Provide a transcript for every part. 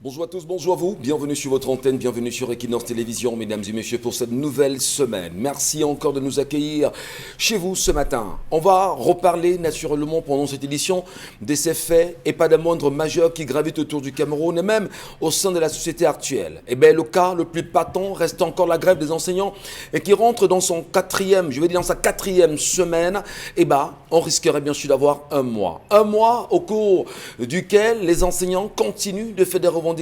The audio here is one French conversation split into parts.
Bonjour à tous, bonjour à vous, bienvenue sur votre antenne, bienvenue sur Equinox Télévision, mesdames et messieurs, pour cette nouvelle semaine. Merci encore de nous accueillir chez vous ce matin. On va reparler naturellement pendant cette édition de ces faits et pas de moindre majeurs qui gravitent autour du Cameroun et même au sein de la société actuelle. Eh bien, le cas le plus patent reste encore la grève des enseignants et qui rentre dans son dans sa quatrième semaine. Eh bien, on risquerait bien sûr d'avoir un mois. Un mois au cours duquel les enseignants continuent de faire des revendications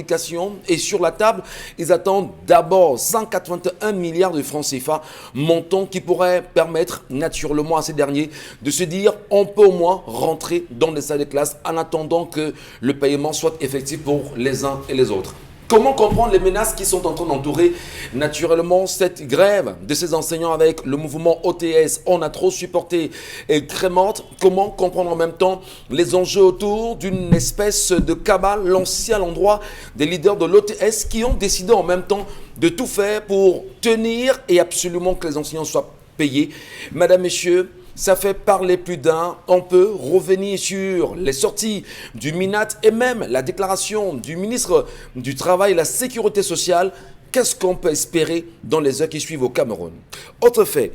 et sur la table, ils attendent d'abord 181 milliards de francs CFA, montant qui pourrait permettre naturellement à ces derniers de se dire on peut au moins rentrer dans les salles de classe en attendant que le paiement soit effectif pour les uns et les autres. Comment comprendre les menaces qui sont en train d'entourer naturellement cette grève de ces enseignants avec le mouvement OTS, on a trop supporté et Crémante? Comment comprendre en même temps les enjeux autour d'une espèce de cabale lancée à l'endroit des leaders de l'OTS qui ont décidé en même temps de tout faire pour tenir et absolument que les enseignants soient payés? Madame, messieurs, ça fait parler plus d'un. On peut revenir sur les sorties du MINAT et même la déclaration du ministre du Travail et de la Sécurité sociale. Qu'est-ce qu'on peut espérer dans les heures qui suivent au Cameroun? Autre fait,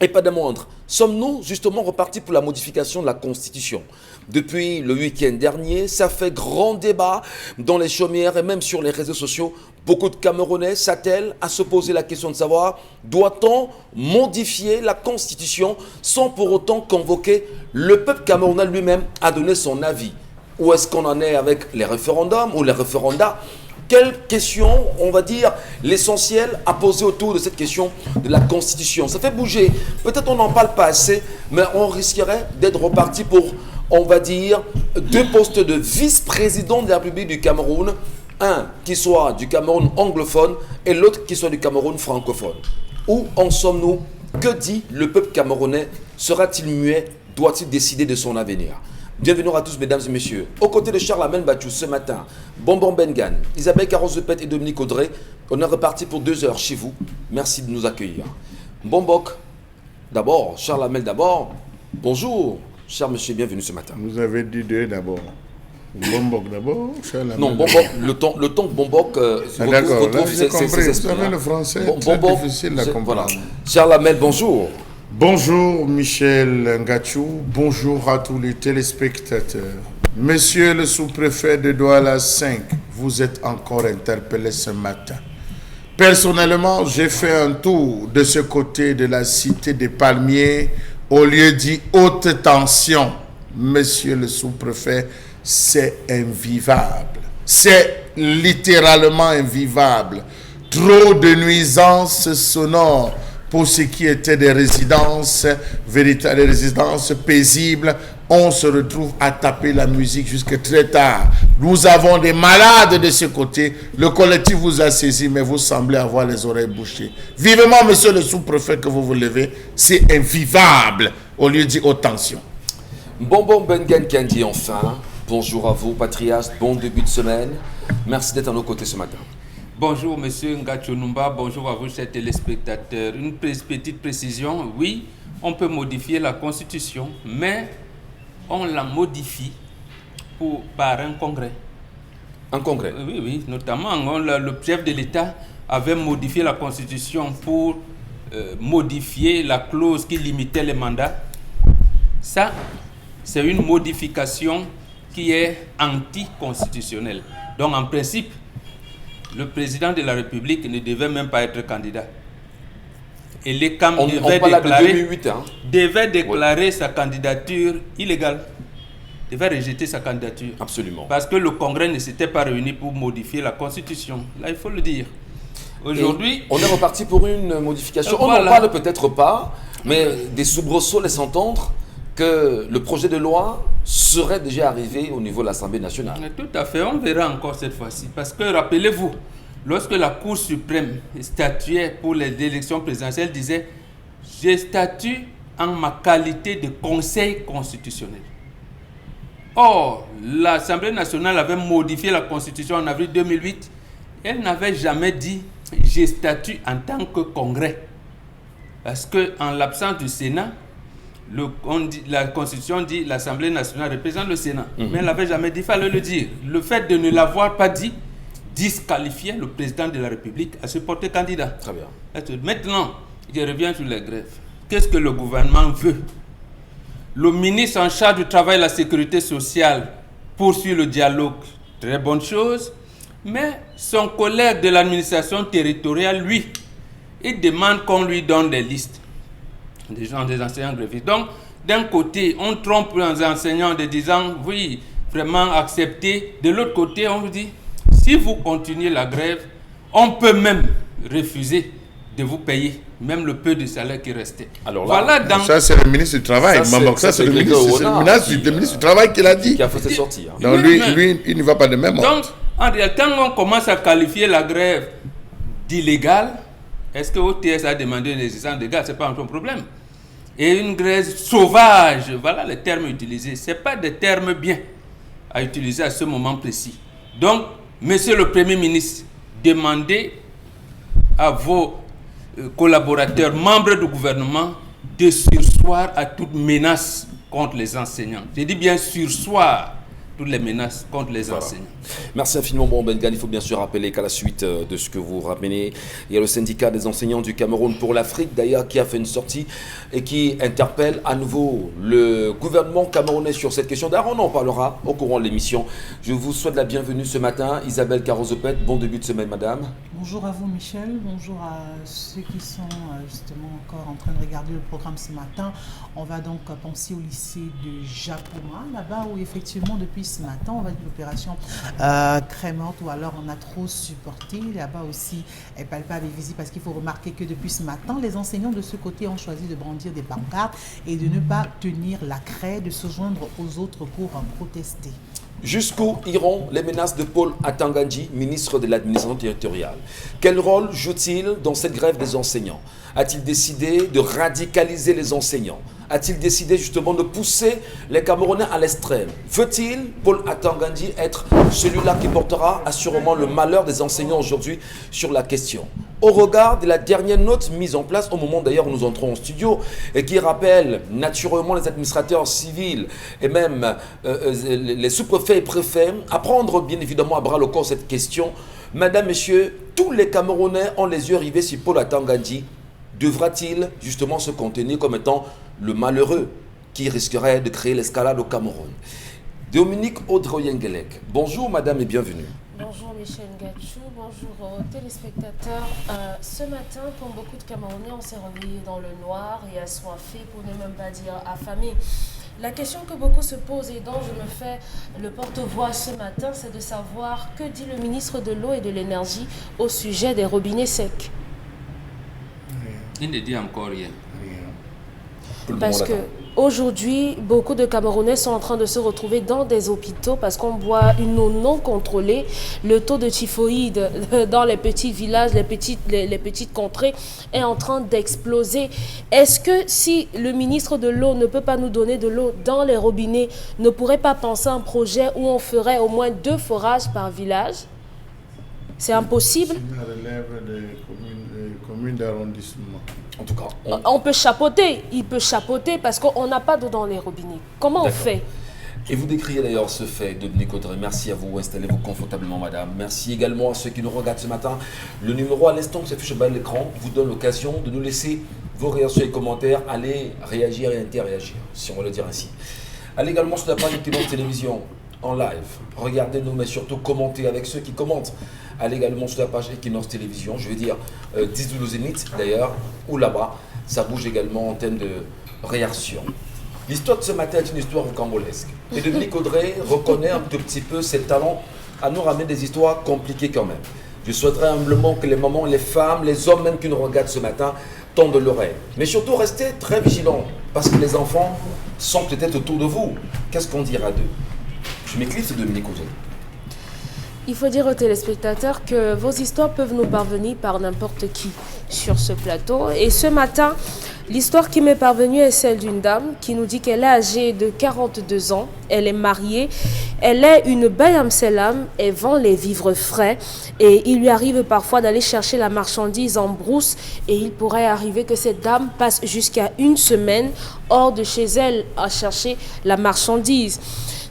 et pas de moindre, sommes-nous justement repartis pour la modification de la Constitution? Depuis le week-end dernier, ça fait grand débat dans les chaumières et même sur les réseaux sociaux. Beaucoup de Camerounais s'attellent à se poser la question de savoir, doit-on modifier la Constitution sans pour autant convoquer le peuple camerounais lui-même à donner son avis? Où est-ce qu'on en est avec les référendums ou les référendats? Quelle question, on va dire, l'essentiel à poser autour de cette question de la Constitution? Ça fait bouger. Peut-être on n'en parle pas assez, mais on risquerait d'être reparti pour, on va dire, 2 postes de vice-président de la République du Cameroun. Un qui soit du Cameroun anglophone et l'autre qui soit du Cameroun francophone. Où en sommes-nous? Que dit le peuple camerounais? Sera-t-il muet? Doit-il décider de son avenir? Bienvenue à tous, mesdames et messieurs. Aux côtés de Charles Amel Bachou ce matin, Bonbon Bengan, Isabelle Carozepet et Dominique Audrey, on est reparti pour 2 heures chez vous. Merci de nous accueillir. Bonbok, d'abord, Charles Amel d'abord. Bonjour, cher monsieur, bienvenue ce matin. Vous avez dit 2 d'abord. Bombok d'abord, Charles Amel. Non, Bombok, le temps que Bombok d'accord, là j'ai compris. Vous savez le français, très difficile à comprendre. Voilà. Charles Amel, bonjour. Bonjour Michel Ngachou, bonjour à tous les téléspectateurs. Monsieur le sous-préfet de Douala 5, vous êtes encore interpellé ce matin. Personnellement, j'ai fait un tour de ce côté de la cité des Palmiers au lieu dit haute tension. Monsieur le sous-préfet, c'est invivable. C'est littéralement invivable. Trop de nuisances sonores pour ce qui était des résidences, véritables résidences paisibles. On se retrouve à taper la musique jusqu'à très tard. Nous avons des malades de ce côté. Le collectif vous a saisi, mais vous semblez avoir les oreilles bouchées. Vivement, monsieur le sous-préfet, que vous vous levez. C'est invivable, au lieu de dire haute tension. Bonbon Bengan Kandi, enfin. Bonjour à vous, patriarches. Bon début de semaine. Merci d'être à nos côtés ce matin. Bonjour Monsieur Ngachonumba, bonjour à vous chers téléspectateurs. Une petite précision, oui, on peut modifier la Constitution, mais on la modifie par un congrès. Un congrès? Oui, notamment le chef de l'État avait modifié la Constitution pour modifier la clause qui limitait les mandats. Ça, c'est une modification qui est anticonstitutionnelle. Donc en principe, le président de la République ne devait même pas être candidat. Et les CAM devait déclarer sa candidature illégale. Devait rejeter sa candidature. Absolument. Parce que le Congrès ne s'était pas réuni pour modifier la Constitution. Là, il faut le dire. Aujourd'hui, on est reparti pour une modification. On n'en parle peut-être pas, mais des soubresauts laissent entendre que le projet de loi serait déjà arrivé au niveau de l'Assemblée nationale. Tout à fait, on verra encore cette fois-ci. Parce que rappelez-vous, lorsque la Cour suprême statuait pour les élections présidentielles, disait « Je statue en ma qualité de conseil constitutionnel ». Or, l'Assemblée nationale avait modifié la Constitution en avril 2008. Elle n'avait jamais dit « Je statue en tant que congrès ». Parce qu'en l'absence du Sénat, la Constitution dit l'Assemblée nationale représente le Sénat. Mais elle n'avait jamais dit, il fallait le dire. Le fait de ne l'avoir pas dit disqualifiait le président de la République à se porter candidat. Très bien. Maintenant, je reviens sur les grèves. Qu'est-ce que le gouvernement veut? Le ministre en charge du travail et de la sécurité sociale poursuit le dialogue. Très bonne chose. Mais son collègue de l'administration territoriale, lui, il demande qu'on lui donne des listes des gens, des enseignants grévistes. Donc, d'un côté, on trompe les enseignants en disant, oui, vraiment accepter. De l'autre côté, on vous dit, si vous continuez la grève, on peut même refuser de vous payer, même le peu de salaire qui restait. Alors là, voilà donc, ça, c'est le ministre du Travail. Ça, c'est le ministre du Travail qui l'a dit. Qui a fait ses sorties. Hein. Donc, lui, il ne va pas de même. Donc, en réalité, quand on commence à qualifier la grève d'illégale, est-ce que OTS a demandé une résistance de gaz? Ce n'est pas un problème. Et une grève sauvage, voilà les termes utilisés. Ce n'est pas des termes bien à utiliser à ce moment précis. Donc, monsieur le Premier ministre, demandez à vos collaborateurs, membres du gouvernement, de surseoir à toute menace contre les enseignants. Je dis bien surseoir toutes les menaces contre les enseignants. Merci infiniment, bon Bengal. Il faut bien sûr rappeler qu'à la suite de ce que vous ramenez, il y a le syndicat des enseignants du Cameroun pour l'Afrique, d'ailleurs, qui a fait une sortie et qui interpelle à nouveau le gouvernement camerounais sur cette question. D'ailleurs, on en parlera au courant de l'émission. Je vous souhaite la bienvenue ce matin. Isabelle Carozopet, bon début de semaine, madame. Bonjour à vous, Michel. Bonjour à ceux qui sont justement encore en train de regarder le programme ce matin. On va donc penser au lycée de Japoma, là-bas où effectivement, depuis ce matin, on va dire l'opération crémante ou alors on a trop supporté. Là-bas aussi, est palpable et visible parce qu'il faut remarquer que depuis ce matin, les enseignants de ce côté ont choisi de brandir des pancartes et de ne pas tenir la craie, de se joindre aux autres pour protester. Jusqu'où iront les menaces de Paul Atangandji, ministre de l'administration territoriale? Quel rôle joue-t-il dans cette grève des enseignants? A-t-il décidé de radicaliser les enseignants? A-t-il décidé justement de pousser les Camerounais à l'extrême? Veut-il, Paul Atangandji, être celui-là qui portera assurément le malheur des enseignants aujourd'hui sur la question? Au regard de la dernière note mise en place, au moment d'ailleurs où nous entrons en studio, et qui rappelle naturellement les administrateurs civils et même les sous-préfets et préfets à prendre bien évidemment à bras le corps cette question. Madame, Messieurs, tous les Camerounais ont les yeux rivés sur Paul Atangandji. Devra-t-il justement se contenir comme étant le malheureux qui risquerait de créer l'escalade au Cameroun? Dominique Audroyengelek, bonjour madame et bienvenue. Bonjour Michel Ngachou, bonjour aux téléspectateurs. Ce matin, comme beaucoup de Camerounais, on s'est réveillés dans le noir et assoiffés, pour ne même pas dire affamés. La question que beaucoup se posent et dont je me fais le porte-voix ce matin, c'est de savoir que dit le ministre de l'eau et de l'énergie au sujet des robinets secs. Il ne dit encore rien. Parce que aujourd'hui, beaucoup de Camerounais sont en train de se retrouver dans des hôpitaux parce qu'on boit une eau non contrôlée. Le taux de typhoïde dans les petits villages, les petites contrées est en train d'exploser. Est-ce que si le ministre de l'eau ne peut pas nous donner de l'eau dans les robinets, ne pourrait pas penser à un projet où on ferait au moins 2 forages par village? C'est impossible. C'est la relève des communes d'arrondissement. En tout cas, on peut chapeauter. Il peut chapeauter parce qu'on n'a pas d'eau dans les robinets. Comment on fait? Et vous décriez d'ailleurs ce fait, Dominique Audrey. Merci à vous. Installez-vous confortablement, madame. Merci également à ceux qui nous regardent ce matin. Le numéro à l'instant qui s'affiche au bas de l'écran vous donne l'occasion de nous laisser vos réactions et commentaires. Allez réagir et interréagir, si on va le dire ainsi. Allez également sur la page de Equinox Télévision en live. Regardez-nous, mais surtout commentez avec ceux qui commentent. Allez également sur la page Equinox Télévision, je veux dire 10-12 Zénith d'ailleurs, ou là-bas. Ça bouge également en termes de réaction. L'histoire de ce matin est une histoire rocambolesque. Et Dominique Audrey reconnaît un tout petit peu ses talents à nous ramener des histoires compliquées quand même. Je souhaiterais humblement que les mamans, les femmes, les hommes même qui nous regardent ce matin tendent l'oreille. Mais surtout, restez très vigilants, parce que les enfants sont peut-être autour de vous. Qu'est-ce qu'on dira d'eux? Je m'éclipse, Dominique Audrey. Il faut dire aux téléspectateurs que vos histoires peuvent nous parvenir par n'importe qui sur ce plateau. Et ce matin, l'histoire qui m'est parvenue est celle d'une dame qui nous dit qu'elle est âgée de 42 ans, elle est mariée, elle est une Bayam Selam, elle vend les vivres frais et il lui arrive parfois d'aller chercher la marchandise en brousse et il pourrait arriver que cette dame passe jusqu'à 1 semaine hors de chez elle à chercher la marchandise.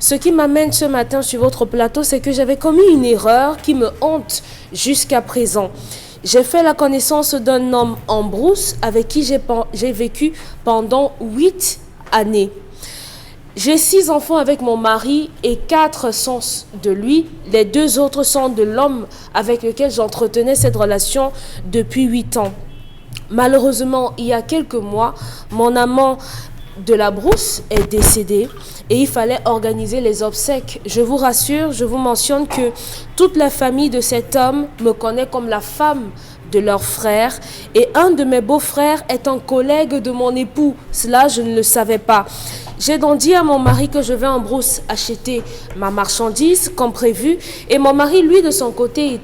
Ce qui m'amène ce matin sur votre plateau, c'est que j'avais commis une erreur qui me hante jusqu'à présent. J'ai fait la connaissance d'un homme en brousse avec qui j'ai vécu pendant 8 années. J'ai 6 enfants avec mon mari et 4 sont de lui. Les 2 autres sont de l'homme avec lequel j'entretenais cette relation depuis 8 ans. Malheureusement, il y a quelques mois, mon amant de la brousse est décédé et il fallait organiser les obsèques. Je vous rassure, je vous mentionne que toute la famille de cet homme me connaît comme la femme de leur frère et un de mes beaux-frères est un collègue de mon époux. Cela, je ne le savais pas. J'ai donc dit à mon mari que je vais en brousse acheter ma marchandise comme prévu et mon mari, lui, de son côté,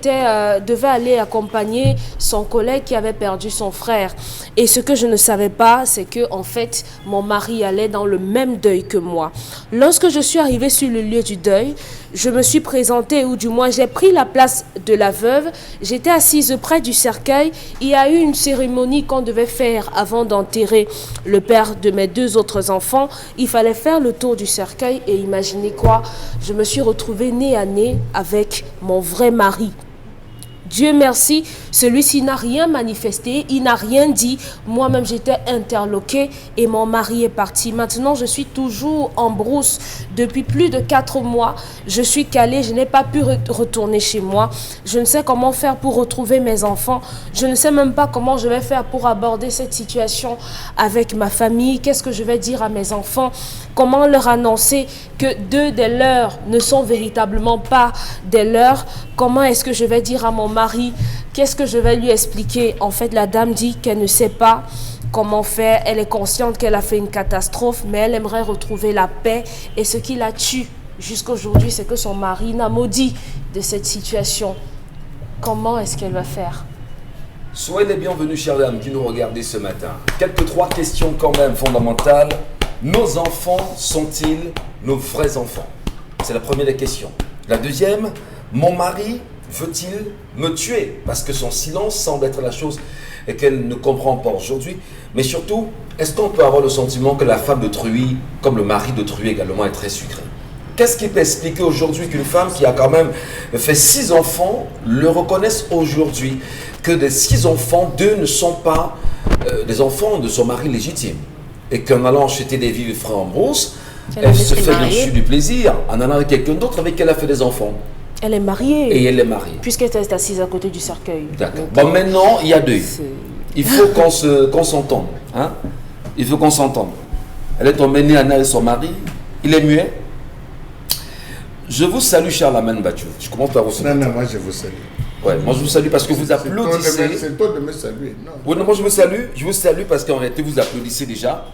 devait aller accompagner son collègue qui avait perdu son frère. Et ce que je ne savais pas, c'est que en fait, mon mari allait dans le même deuil que moi. Lorsque je suis arrivée sur le lieu du deuil, je me suis présentée, ou du moins j'ai pris la place de la veuve. J'étais assise près du cercueil. Il y a eu une cérémonie qu'on devait faire avant d'enterrer le père de mes 2 autres enfants. Il fallait faire le tour du cercueil et imaginez quoi, je me suis retrouvée nez à nez avec mon vrai mari. Dieu merci, celui-ci n'a rien manifesté, il n'a rien dit. Moi-même, j'étais interloquée et mon mari est parti. Maintenant, je suis toujours en brousse. Depuis plus de 4 mois, je suis calée, je n'ai pas pu retourner chez moi. Je ne sais comment faire pour retrouver mes enfants. Je ne sais même pas comment je vais faire pour aborder cette situation avec ma famille. Qu'est-ce que je vais dire à mes enfants? Comment leur annoncer que 2 des leurs ne sont véritablement pas des leurs? Comment est-ce que je vais dire à mon mari? Qu'est-ce que je vais lui expliquer? En fait, la dame dit qu'elle ne sait pas comment faire. Elle est consciente qu'elle a fait une catastrophe, mais elle aimerait retrouver la paix. Et ce qui la tue jusqu'à aujourd'hui, c'est que son mari n'a maudit de cette situation. Comment est-ce qu'elle va faire? Soyez les bienvenus, chères dames qui nous regardez ce matin. Quelques 3 questions quand même fondamentales. Nos enfants sont-ils nos vrais enfants? C'est la première des questions. La deuxième, mon mari veut-il me tuer? Parce que son silence semble être la chose et qu'elle ne comprend pas aujourd'hui. Mais surtout, est-ce qu'on peut avoir le sentiment que la femme d'autrui, comme le mari d'autrui également, est très sucré? Qu'est-ce qui peut expliquer aujourd'hui qu'une femme qui a quand même fait 6 enfants le reconnaisse aujourd'hui? Que des 6 enfants, 2 ne sont pas des enfants de son mari légitime. Et qu'en allant acheter des vivres frais en brousse, elle se fait bien sûr du plaisir en allant avec quelqu'un d'autre avec qui elle a fait des enfants. Elle est mariée. Et elle est mariée. Puisqu'elle est assise à côté du cercueil. D'accord. Bon, maintenant, il y a 2. Il faut qu'on s'entende. Hein? Il faut qu'on s'entende. Elle est tombée nez à nez avec son mari. Il est muet. Je vous salue, cher Lamane Batchou. Je commence par vous. Non, moi je vous salue. Ouais, moi je vous salue parce que vous applaudissez. C'est toi de me saluer. Non. Oui, non, moi je vous salue parce qu'en réalité vous applaudissez déjà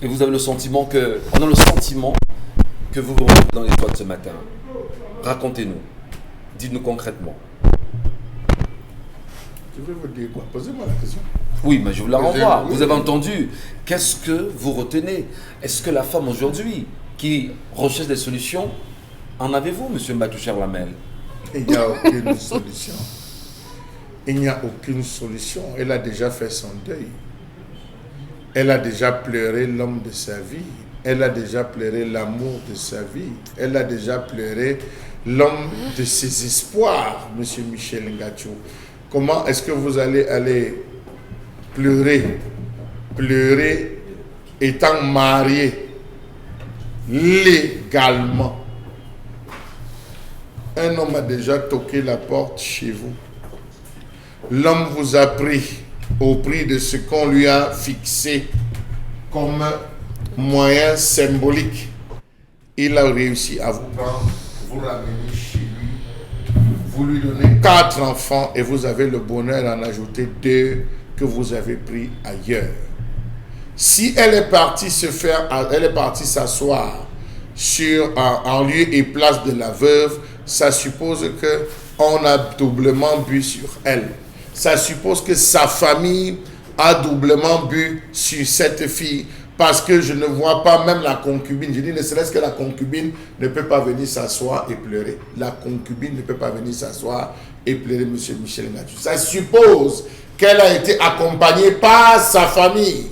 et vous avez le sentiment que, on a le sentiment que vous vous retrouvez dans les toits de ce matin. Racontez-nous, dites-nous concrètement. Je vais vous dire quoi? Posez-moi la question. Oui, mais je vous la renvoie. Oui. Vous avez entendu. Qu'est-ce que vous retenez? Est-ce que la femme aujourd'hui qui recherche des solutions, en avez-vous, monsieur Mbatoucher Lamel? Il n'y a aucune solution. Il n'y a aucune solution. Elle a déjà fait son deuil. Elle a déjà pleuré l'homme de sa vie. Elle a déjà pleuré l'amour de sa vie. Elle a déjà pleuré l'homme de ses espoirs, monsieur Michel Ngachou. Comment est-ce que vous allez pleurer étant marié légalement? Un homme a déjà toqué la porte chez vous. L'homme vous a pris au prix de ce qu'on lui a fixé comme moyen symbolique. Il a réussi à vous prendre, vous ramener chez lui. Vous lui donnez 4 enfants et vous avez le bonheur d'en ajouter 2 que vous avez pris ailleurs. Si elle est partie s'asseoir en lieu et place de la veuve, ça suppose qu'on a doublement bu sur elle. Ça suppose que sa famille a doublement bu sur cette fille. Parce que je ne vois pas même la concubine. Je dis, ne serait-ce que la concubine ne peut pas venir s'asseoir et pleurer. La concubine ne peut pas venir s'asseoir et pleurer, monsieur Michel Ngachou. Ça suppose qu'elle a été accompagnée par sa famille.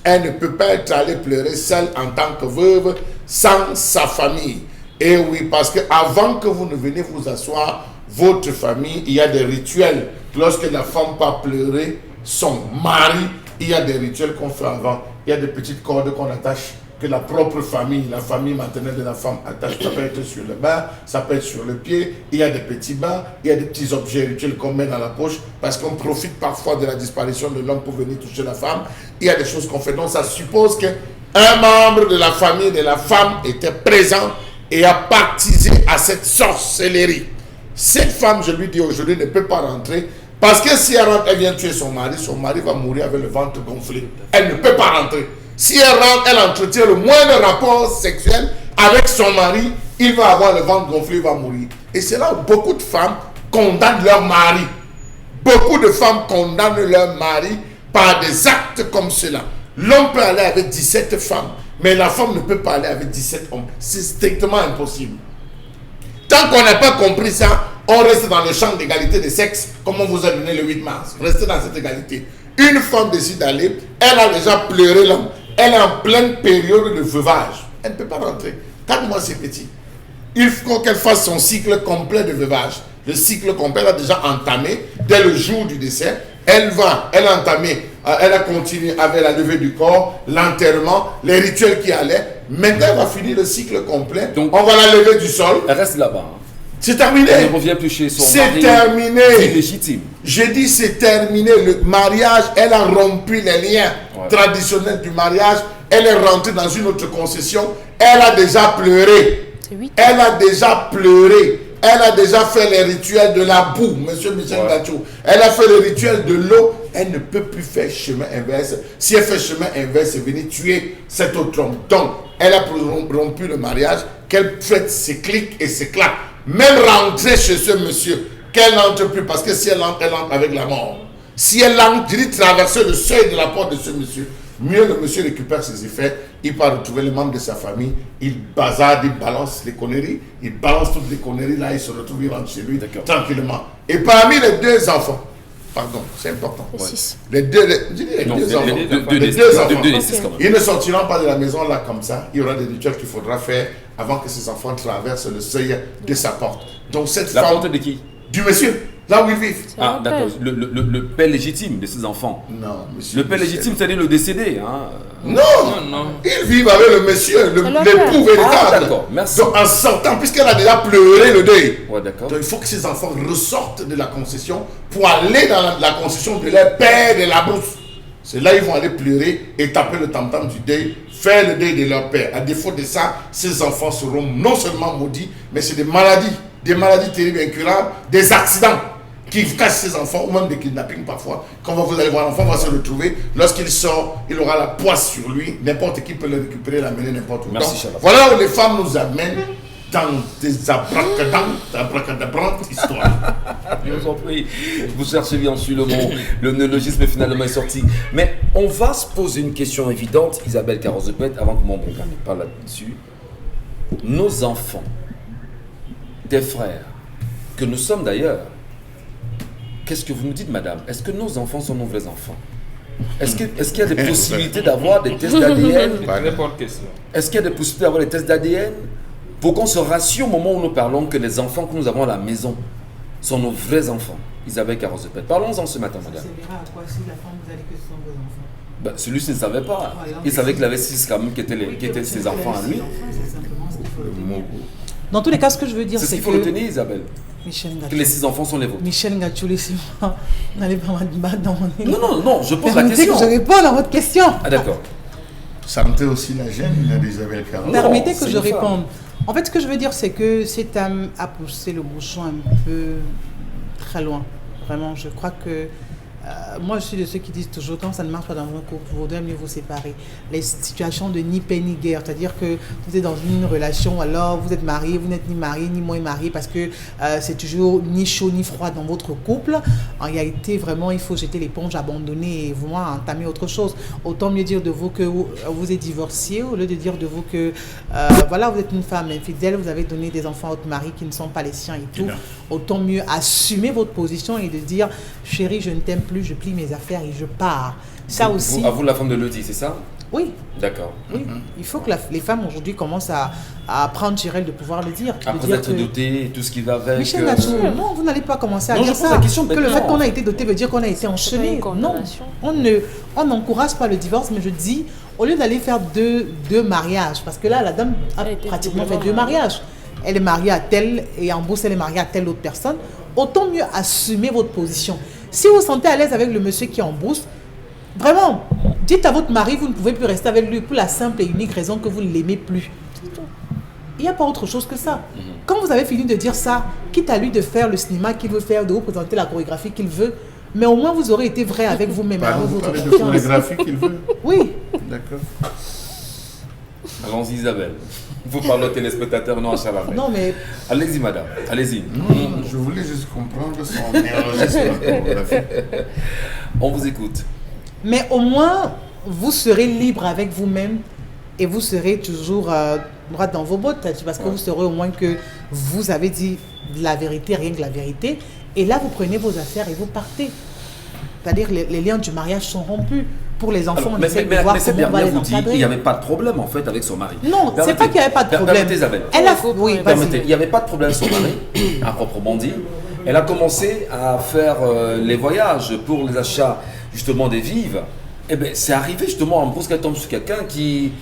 Elle ne peut pas être allée pleurer seule en tant que veuve sans sa famille. Et oui, parce que avant que vous ne veniez vous asseoir, votre famille, il y a des rituels. Lorsque la femme part pleurer son mari, il y a des rituels qu'on fait avant. Il y a des petites cordes qu'on attache, que la propre famille, la famille maternelle de la femme attache. Ça peut être sur le bas, ça peut être sur le pied. Il y a des petits bas, il y a des petits objets rituels qu'on met dans la poche parce qu'on profite parfois de la disparition de l'homme pour venir toucher la femme. Il y a des choses qu'on fait. Donc ça suppose qu'un membre de la famille de la femme était présent et a participé à cette sorcellerie. Cette femme, je lui dis aujourd'hui, ne peut pas rentrer parce que si elle rentre, elle vient tuer son mari va mourir avec le ventre gonflé. Elle ne peut pas rentrer. Si elle rentre, elle entretient le moindre rapport sexuel avec son mari, il va avoir le ventre gonflé, il va mourir. Et c'est là où beaucoup de femmes condamnent leur mari. Beaucoup de femmes condamnent leur mari par des actes comme cela. L'homme peut aller avec 17 femmes, mais la femme ne peut pas aller avec 17 hommes. C'est strictement impossible. Tant qu'on n'a pas compris ça, on reste dans le champ d'égalité des sexes, comme on vous a donné le 8 mars. Restez dans cette égalité. Une femme décide d'aller, elle a déjà pleuré l'homme. Elle est en pleine période de veuvage. Elle ne peut pas rentrer. 4 mois, c'est petit. Il faut qu'elle fasse son cycle complet de veuvage. Le cycle complet, elle a déjà entamé dès le jour du décès. Elle a entamé, elle a continué avec la levée du corps, l'enterrement, les rituels qui allaient. Maintenant, elle va finir le cycle complet. Donc, on va la lever du sol. Elle reste là-bas. C'est terminé. Elle ne revient plus chez son mari. C'est terminé. Illégitime. J'ai dit c'est terminé. Le mariage, elle a rompu les liens traditionnels du mariage. Elle est rentrée dans une autre concession. Elle a déjà pleuré. Elle a déjà pleuré. Elle a déjà fait les rituels de la boue, monsieur Michel Gachou. Elle a fait le rituel de l'eau. Elle ne peut plus faire chemin inverse. Si elle fait chemin inverse, c'est venir tuer cet autre homme. Donc, elle a rompu le mariage. Qu'elle fête ses clics et ses claques. Même rentrer chez ce monsieur, qu'elle n'entre plus, parce que si elle entre avec la mort. Si elle entre, je dis traverser le seuil de la porte de ce monsieur, mieux le monsieur récupère ses effets, il part retrouver les membres de sa famille, il bazarde, il balance les conneries, il balance toutes les conneries, là il se retrouve, il rentre chez lui tranquillement. Et parmi les 2 enfants, pardon, c'est important. Les deux enfants. Ils ne sortiront pas de la maison là comme ça. Il y aura des rituels qu'il faudra faire avant que ces enfants traversent le seuil de sa porte. Donc cette femme... La porte de qui? Du monsieur, là où ils vivent. Ah, d'accord. Le père légitime de ses enfants. Non, monsieur. Le père légitime, c'est-à-dire le décédé. Hein. Non. Ils vivent avec le monsieur, l'époux véritable. Ah, d'accord, merci. Donc en sortant, puisqu'elle a déjà pleuré le deuil, d'accord. donc il faut que ces enfants ressortent de la concession pour aller dans la concession de leur père de la brousse. C'est là qu'ils vont aller pleurer et taper le tam-tam du deuil, faire le deuil de leur père. À défaut de ça, ces enfants seront non seulement maudits, mais c'est des maladies terribles, incurables, des accidents qui cassent ces enfants, ou même des kidnappings parfois. Quand vous allez voir l'enfant, va se retrouver. Lorsqu'il sort, il aura la poisse sur lui. N'importe qui peut le récupérer, l'amener n'importe où. Merci, donc, voilà où les femmes nous amènent dans des abracadabrantes histoires. Je vous en prie. Vous cherchez bien sur le mot. Le néologisme finalement est sorti. Mais on va se poser une question évidente, Isabelle Carrozepette, avant que mon bon gars ne parle là-dessus. Nos enfants, des frères, que nous sommes d'ailleurs, qu'est-ce que vous nous dites, madame? Est-ce que nos enfants sont nos vrais enfants? Est-ce qu'il y a des possibilités d'avoir des tests d'ADN? Est-ce qu'il y a des possibilités d'avoir des tests d'ADN pour qu'on se rassure au moment où nous parlons que les enfants que nous avons à la maison sont nos vrais enfants? Isabelle Carrozepette, parlons-en ce matin, madame. Ça servira à quoi si la femme vous a dit que ce sont vos enfants? Ben, celui-ci ne savait pas. Il savait qu'il avait 6 quand même qui étaient ses enfants à lui. C'est simplement ce qu'il faut retenir. Dans tous les cas, ce que je veux dire, c'est c'est ce qu'il faut retenir, Isabelle. Michel Gachou. Que les 6 enfants sont les vôtres. Michel Gachou, laissez-moi. N'allez pas me battre dans mon nez. Non, je pose la question. Que je réponde à votre question. Ah, d'accord. Santé aussi la gêne, d'Isabelle Carrozepette. Permettez que je réponde. En fait, ce que je veux dire, c'est que cet homme a poussé le bouchon un peu très loin. Vraiment, je crois que moi, je suis de ceux qui disent toujours, quand ça ne marche pas dans un couple, vous devez mieux vous séparer. Les situations de ni paix ni guerre, c'est-à-dire que vous êtes dans une relation, alors vous êtes marié, vous n'êtes ni marié, ni moins marié, parce que c'est toujours ni chaud ni froid dans votre couple. En réalité, vraiment, il faut jeter l'éponge, abandonner et vraiment entamer autre chose. Autant mieux dire de vous que vous êtes divorcié, au lieu de dire de vous que, voilà, vous êtes une femme infidèle, vous avez donné des enfants à votre mari qui ne sont pas les siens et tout. Autant mieux assumer votre position et de dire, chérie, je ne t'aime plus, je plie mes affaires et je pars. Ça aussi. À vous, la femme de Lodi, c'est ça? Oui. D'accord. Oui, il faut que les femmes aujourd'hui commencent à apprendre sur elles de pouvoir le dire. Après dire être doté, tout ce qui va avec. Michel Natou, non, vous n'allez pas commencer à Non, dire je pose ça. la question Que le bêtement. fait qu'on a été doté veut dire qu'on a été enchaîné. pas une Non, condamnation. on n'encourage pas le divorce, mais je dis, au lieu d'aller faire deux mariages, parce que là, la dame a Elle a été pratiquement fait doublement 2 mariages. Elle est mariée à telle, et en bourse, elle est mariée à telle autre personne. Autant mieux assumer votre position. Si vous vous sentez à l'aise avec le monsieur qui est en bourse, vraiment, dites à votre mari, vous ne pouvez plus rester avec lui pour la simple et unique raison que vous ne l'aimez plus. Il n'y a pas autre chose que ça. Quand vous avez fini de dire ça, quitte à lui de faire le cinéma qu'il veut faire, de vous présenter la chorégraphie qu'il veut, mais au moins vous aurez été vrai avec vous-même. Pardon, avec vous votre parlez de confiance. chorégraphie qu'il veut. Oui, D'accord. Allons-y, Isabelle. Vous parlez aux téléspectateurs, non à Chalamel. non mais Allez-y, madame. Allez-y. Non, je voulais juste comprendre son néologisme. On vous écoute. Mais au moins, vous serez libre avec vous-même et vous serez toujours droit dans vos bottes. Parce que vous saurez au moins que vous avez dit la vérité, rien que la vérité. Et là, vous prenez vos affaires et vous partez. C'est-à-dire les liens du mariage sont rompus. Pour les enfants, Alors, on essaie de voir cette comment on va dernière les vous dit qu'il encadrer. n'y avait pas de problème en fait avec son mari. Non, c'est pas qu'il n'y avait pas de problème. Permettez, Isabelle. Elle a... Oui, Permettez, il vas-y. n'y avait pas de problème avec son mari, à proprement dit. Elle a commencé à faire les voyages pour les achats justement des vives. Et bien, c'est arrivé justement en brousse qu'elle tombe sur quelqu'un qui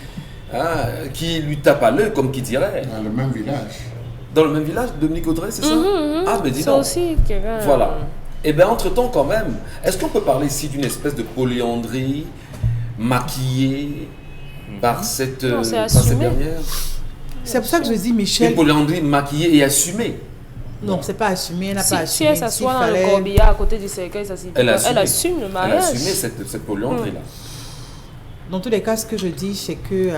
lui tape à l'œil, comme qui dirait. Dans le même village. Dans le même village, Dominique Audrey, c'est ça? Ah, ben dis Ça donc. aussi, quelqu'un... Voilà. Et bien, entre-temps, quand même, est-ce qu'on peut parler ici d'une espèce de polyandrie maquillée par cette, Non, c'est par cette assumé. dernière? C'est pour ça que je dis, Une Michel, polyandrie maquillée et assumée. non, c'est pas assumé, elle n'a Si, pas si assumé. elle s'assoit S'il dans fallait- le corbillard à côté du cercueil, ça signifie Elle quoi? assume. Elle assume le Elle a mariage. assumé cette polyandrie-là. Dans tous les cas, ce que je dis, c'est que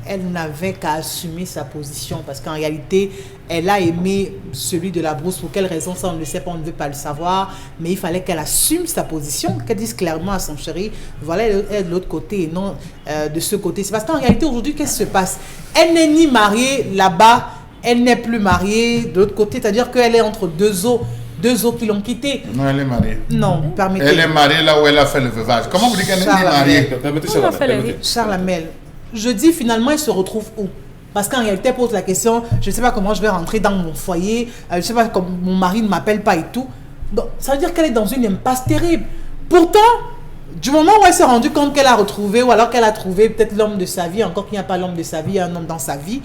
elle n'avait qu'à assumer sa position parce qu'en réalité, elle a aimé celui de la brousse. Pour quelle raison, ça on ne le sait pas, on ne veut pas le savoir. Mais il fallait qu'elle assume sa position, qu'elle dise clairement à son chéri, voilà, elle est de l'autre côté et non de ce côté. C'est parce qu'en réalité, aujourd'hui, qu'est-ce qui se passe? Elle n'est ni mariée là-bas, elle n'est plus mariée de l'autre côté. C'est-à-dire qu'elle est entre deux eaux qui l'ont quittée. Non, elle est mariée. Non, permettez. Elle est mariée là où elle a fait le veuvage. Comment vous dites qu'elle n'est pas Charles mariée? Permettez, On a Chalamel, fait les permettez. Charles Amel, je dis finalement, il se retrouve où? Parce qu'en réalité, elle pose la question, je ne sais pas comment je vais rentrer dans mon foyer, je ne sais pas comment mon mari ne m'appelle pas et tout. Donc, ça veut dire qu'elle est dans une impasse terrible. Pourtant, du moment où elle s'est rendue compte qu'elle a retrouvé, ou alors qu'elle a trouvé peut-être l'homme de sa vie, encore qu'il n'y a pas l'homme de sa vie, il y a un homme dans sa vie,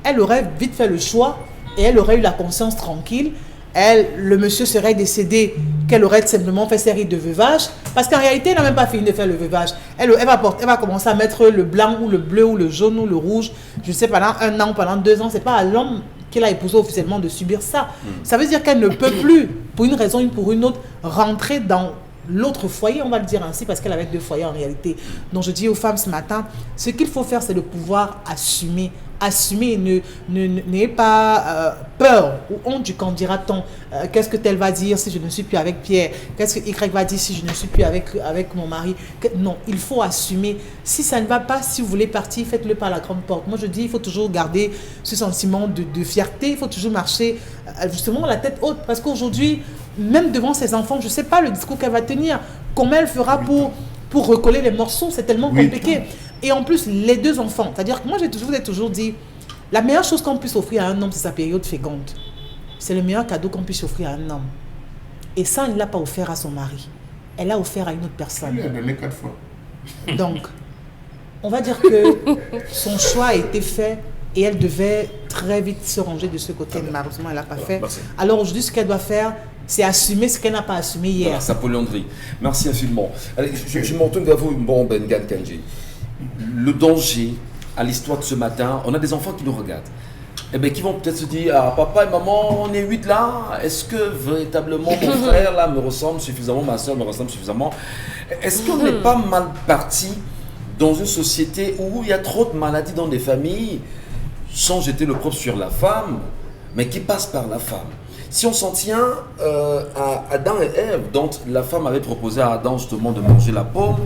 elle aurait vite fait le choix et elle aurait eu la conscience tranquille. Le monsieur serait décédé, qu'elle aurait simplement fait série de veuvage, parce qu'en réalité, elle n'a même pas fini de faire le veuvage. Elle va commencer à mettre le blanc ou le bleu ou le jaune ou le rouge, je sais, pendant 1 an, pendant 2 ans. C'est pas à l'homme qu'elle a épousé officiellement de subir ça. Ça veut dire qu'elle ne peut plus, pour une raison ou pour une autre, rentrer dans l'autre foyer, on va le dire ainsi, parce qu'elle avait 2 foyers en réalité. Donc je dis aux femmes ce matin, ce qu'il faut faire, c'est de pouvoir assumer, et n'ayez pas peur ou honte du quand dira-t-on. Qu'est-ce que tel va dire si je ne suis plus avec Pierre? Qu'est-ce que Y va dire si je ne suis plus avec mon mari? Non, il faut assumer. Si ça ne va pas, si vous voulez partir, faites-le par la grande porte. Moi je dis, il faut toujours garder ce sentiment de fierté, il faut toujours marcher justement la tête haute, parce qu'aujourd'hui, même devant ses enfants, je ne sais pas le discours qu'elle va tenir, comment elle fera pour recoller les morceaux, c'est tellement compliqué. Et en plus, les 2 enfants, c'est-à-dire que moi, je vous ai toujours dit, la meilleure chose qu'on puisse offrir à un homme, c'est sa période féconde. C'est le meilleur cadeau qu'on puisse offrir à un homme. Et ça, elle ne l'a pas offert à son mari. Elle l'a offert à une autre Elle personne. lui a donné 4 fois. Donc, on va dire que son choix a été fait et elle devait très vite se ranger de ce côté. Malheureusement, elle ne l'a pas fait. Merci. Alors aujourd'hui, ce qu'elle doit faire, c'est assumer ce qu'elle n'a pas assumé hier. Voilà, sa polyandrie. Merci infiniment. Allez, je m'en tourne vers vous, bon Ben Gan Kanji. Le danger à l'histoire de ce matin, on a des enfants qui nous regardent. Eh bien, qui vont peut-être se dire, ah, papa et maman, on est 8 là, est-ce que véritablement mon frère là me ressemble suffisamment, ma soeur me ressemble suffisamment? Est-ce qu'on n'est pas mal parti dans une société où il y a trop de maladies dans des familles, sans jeter le propre sur la femme, mais qui passe par la femme? Si on s'en tient à Adam et Ève, dont la femme avait proposé à Adam justement de manger la pomme,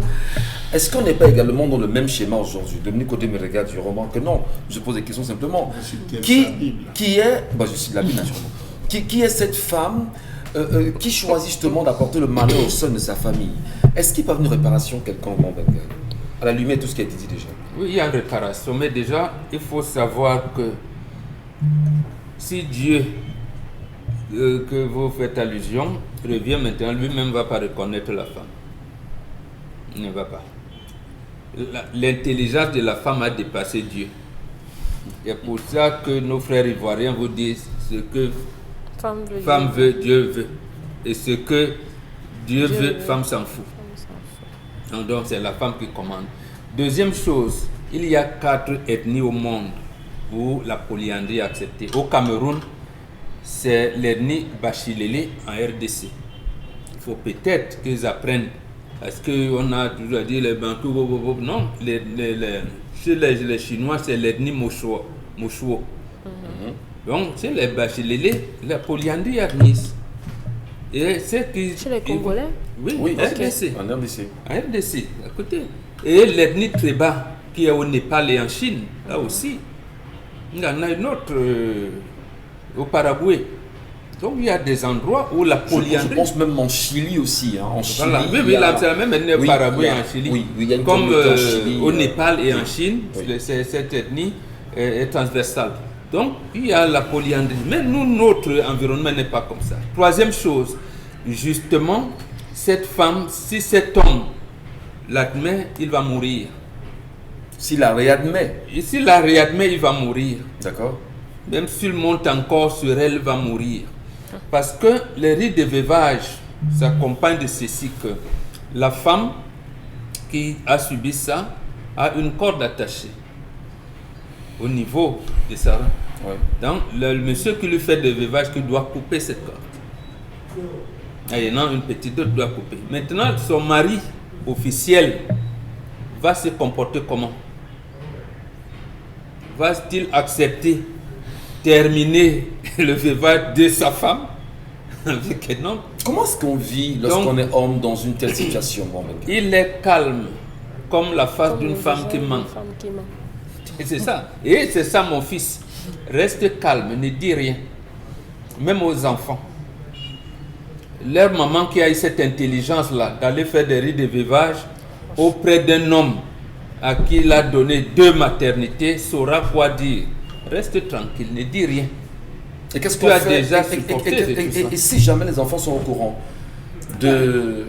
est-ce qu'on n'est pas également dans le même schéma aujourd'hui? Dominique Audrey me regarde, je remarque que non. Je pose des questions simplement. Qui est, je cite la Bible naturellement, qui est cette femme qui choisit justement d'apporter le malheur au sein de sa famille? Est-ce qu'il peut y avoir une réparation quelconque, mon Bengal? à la lumière de tout ce qui a été dit déjà. Oui, il y a une réparation, mais déjà, il faut savoir que si Dieu, que vous faites allusion, revient maintenant, lui-même ne va pas reconnaître la femme. Il ne va pas. L'intelligence de la femme a dépassé Dieu. C'est pour ça que nos frères ivoiriens vous disent ce que femme veut, Dieu veut. Et ce que Dieu veut, femme s'en fout. Donc c'est la femme qui commande. Deuxième chose, il y a 4 ethnies au monde où la polyandrie est acceptée. Au Cameroun, c'est l'ethnie Bachilele en RDC. Il faut peut-être qu'ils apprennent. Parce qu'on a toujours dit les Bantou, non, chez les Chinois, c'est l'ethnie Moshuo. Donc, chez les Bachilele, la polyandrie est admise. Et c'est qui. Chez les Congolais? Oui, RDC. En RDC. En RDC, à côté. Et l'ethnie Treba, qui est au Népal et en Chine, là aussi. Il y en a une autre au Paraguay. Donc il y a des endroits où la polyandrie. Je pense même en Chili aussi. Hein. En Chili, voilà. Oui, là, c'est la même ethnie au Paraguay et en Chili. Oui, il y a une comme en Chili, au Népal et en Chine, oui. cette ethnie est transversale. Donc il y a la polyandrie. Mais nous, notre environnement n'est pas comme ça. Troisième chose, justement, cette femme, si cet homme l'admet, il va mourir. S'il la réadmet. Et s'il la réadmet, il va mourir. D'accord. Même s'il monte encore sur elle, il va mourir. Parce que les rites de veuvage s'accompagnent de ceci, que la femme qui a subi ça a une corde attachée au niveau de sa rein. Ouais. Donc le monsieur qui lui fait des veuvages qui doit couper cette corde. Et il y en a une petite autre doit couper. Maintenant, son mari officiel va se comporter comment? Va-t-il accepter terminer le veuvage de sa femme avec un homme? Comment est-ce qu'on vit lorsqu'on est homme dans une telle situation? Il est calme, comme la face d'une femme qui ment. Et c'est ça. Et c'est ça, mon fils. Reste calme, ne dis rien. Même aux enfants. Leur maman qui a eu cette intelligence-là d'aller faire des rites de veuvage auprès d'un homme à qui il a donné 2 maternités saura quoi dire. Reste tranquille, ne dis rien. Et qu'est-ce qu'on fait déjà supporté et si jamais les enfants sont au courant de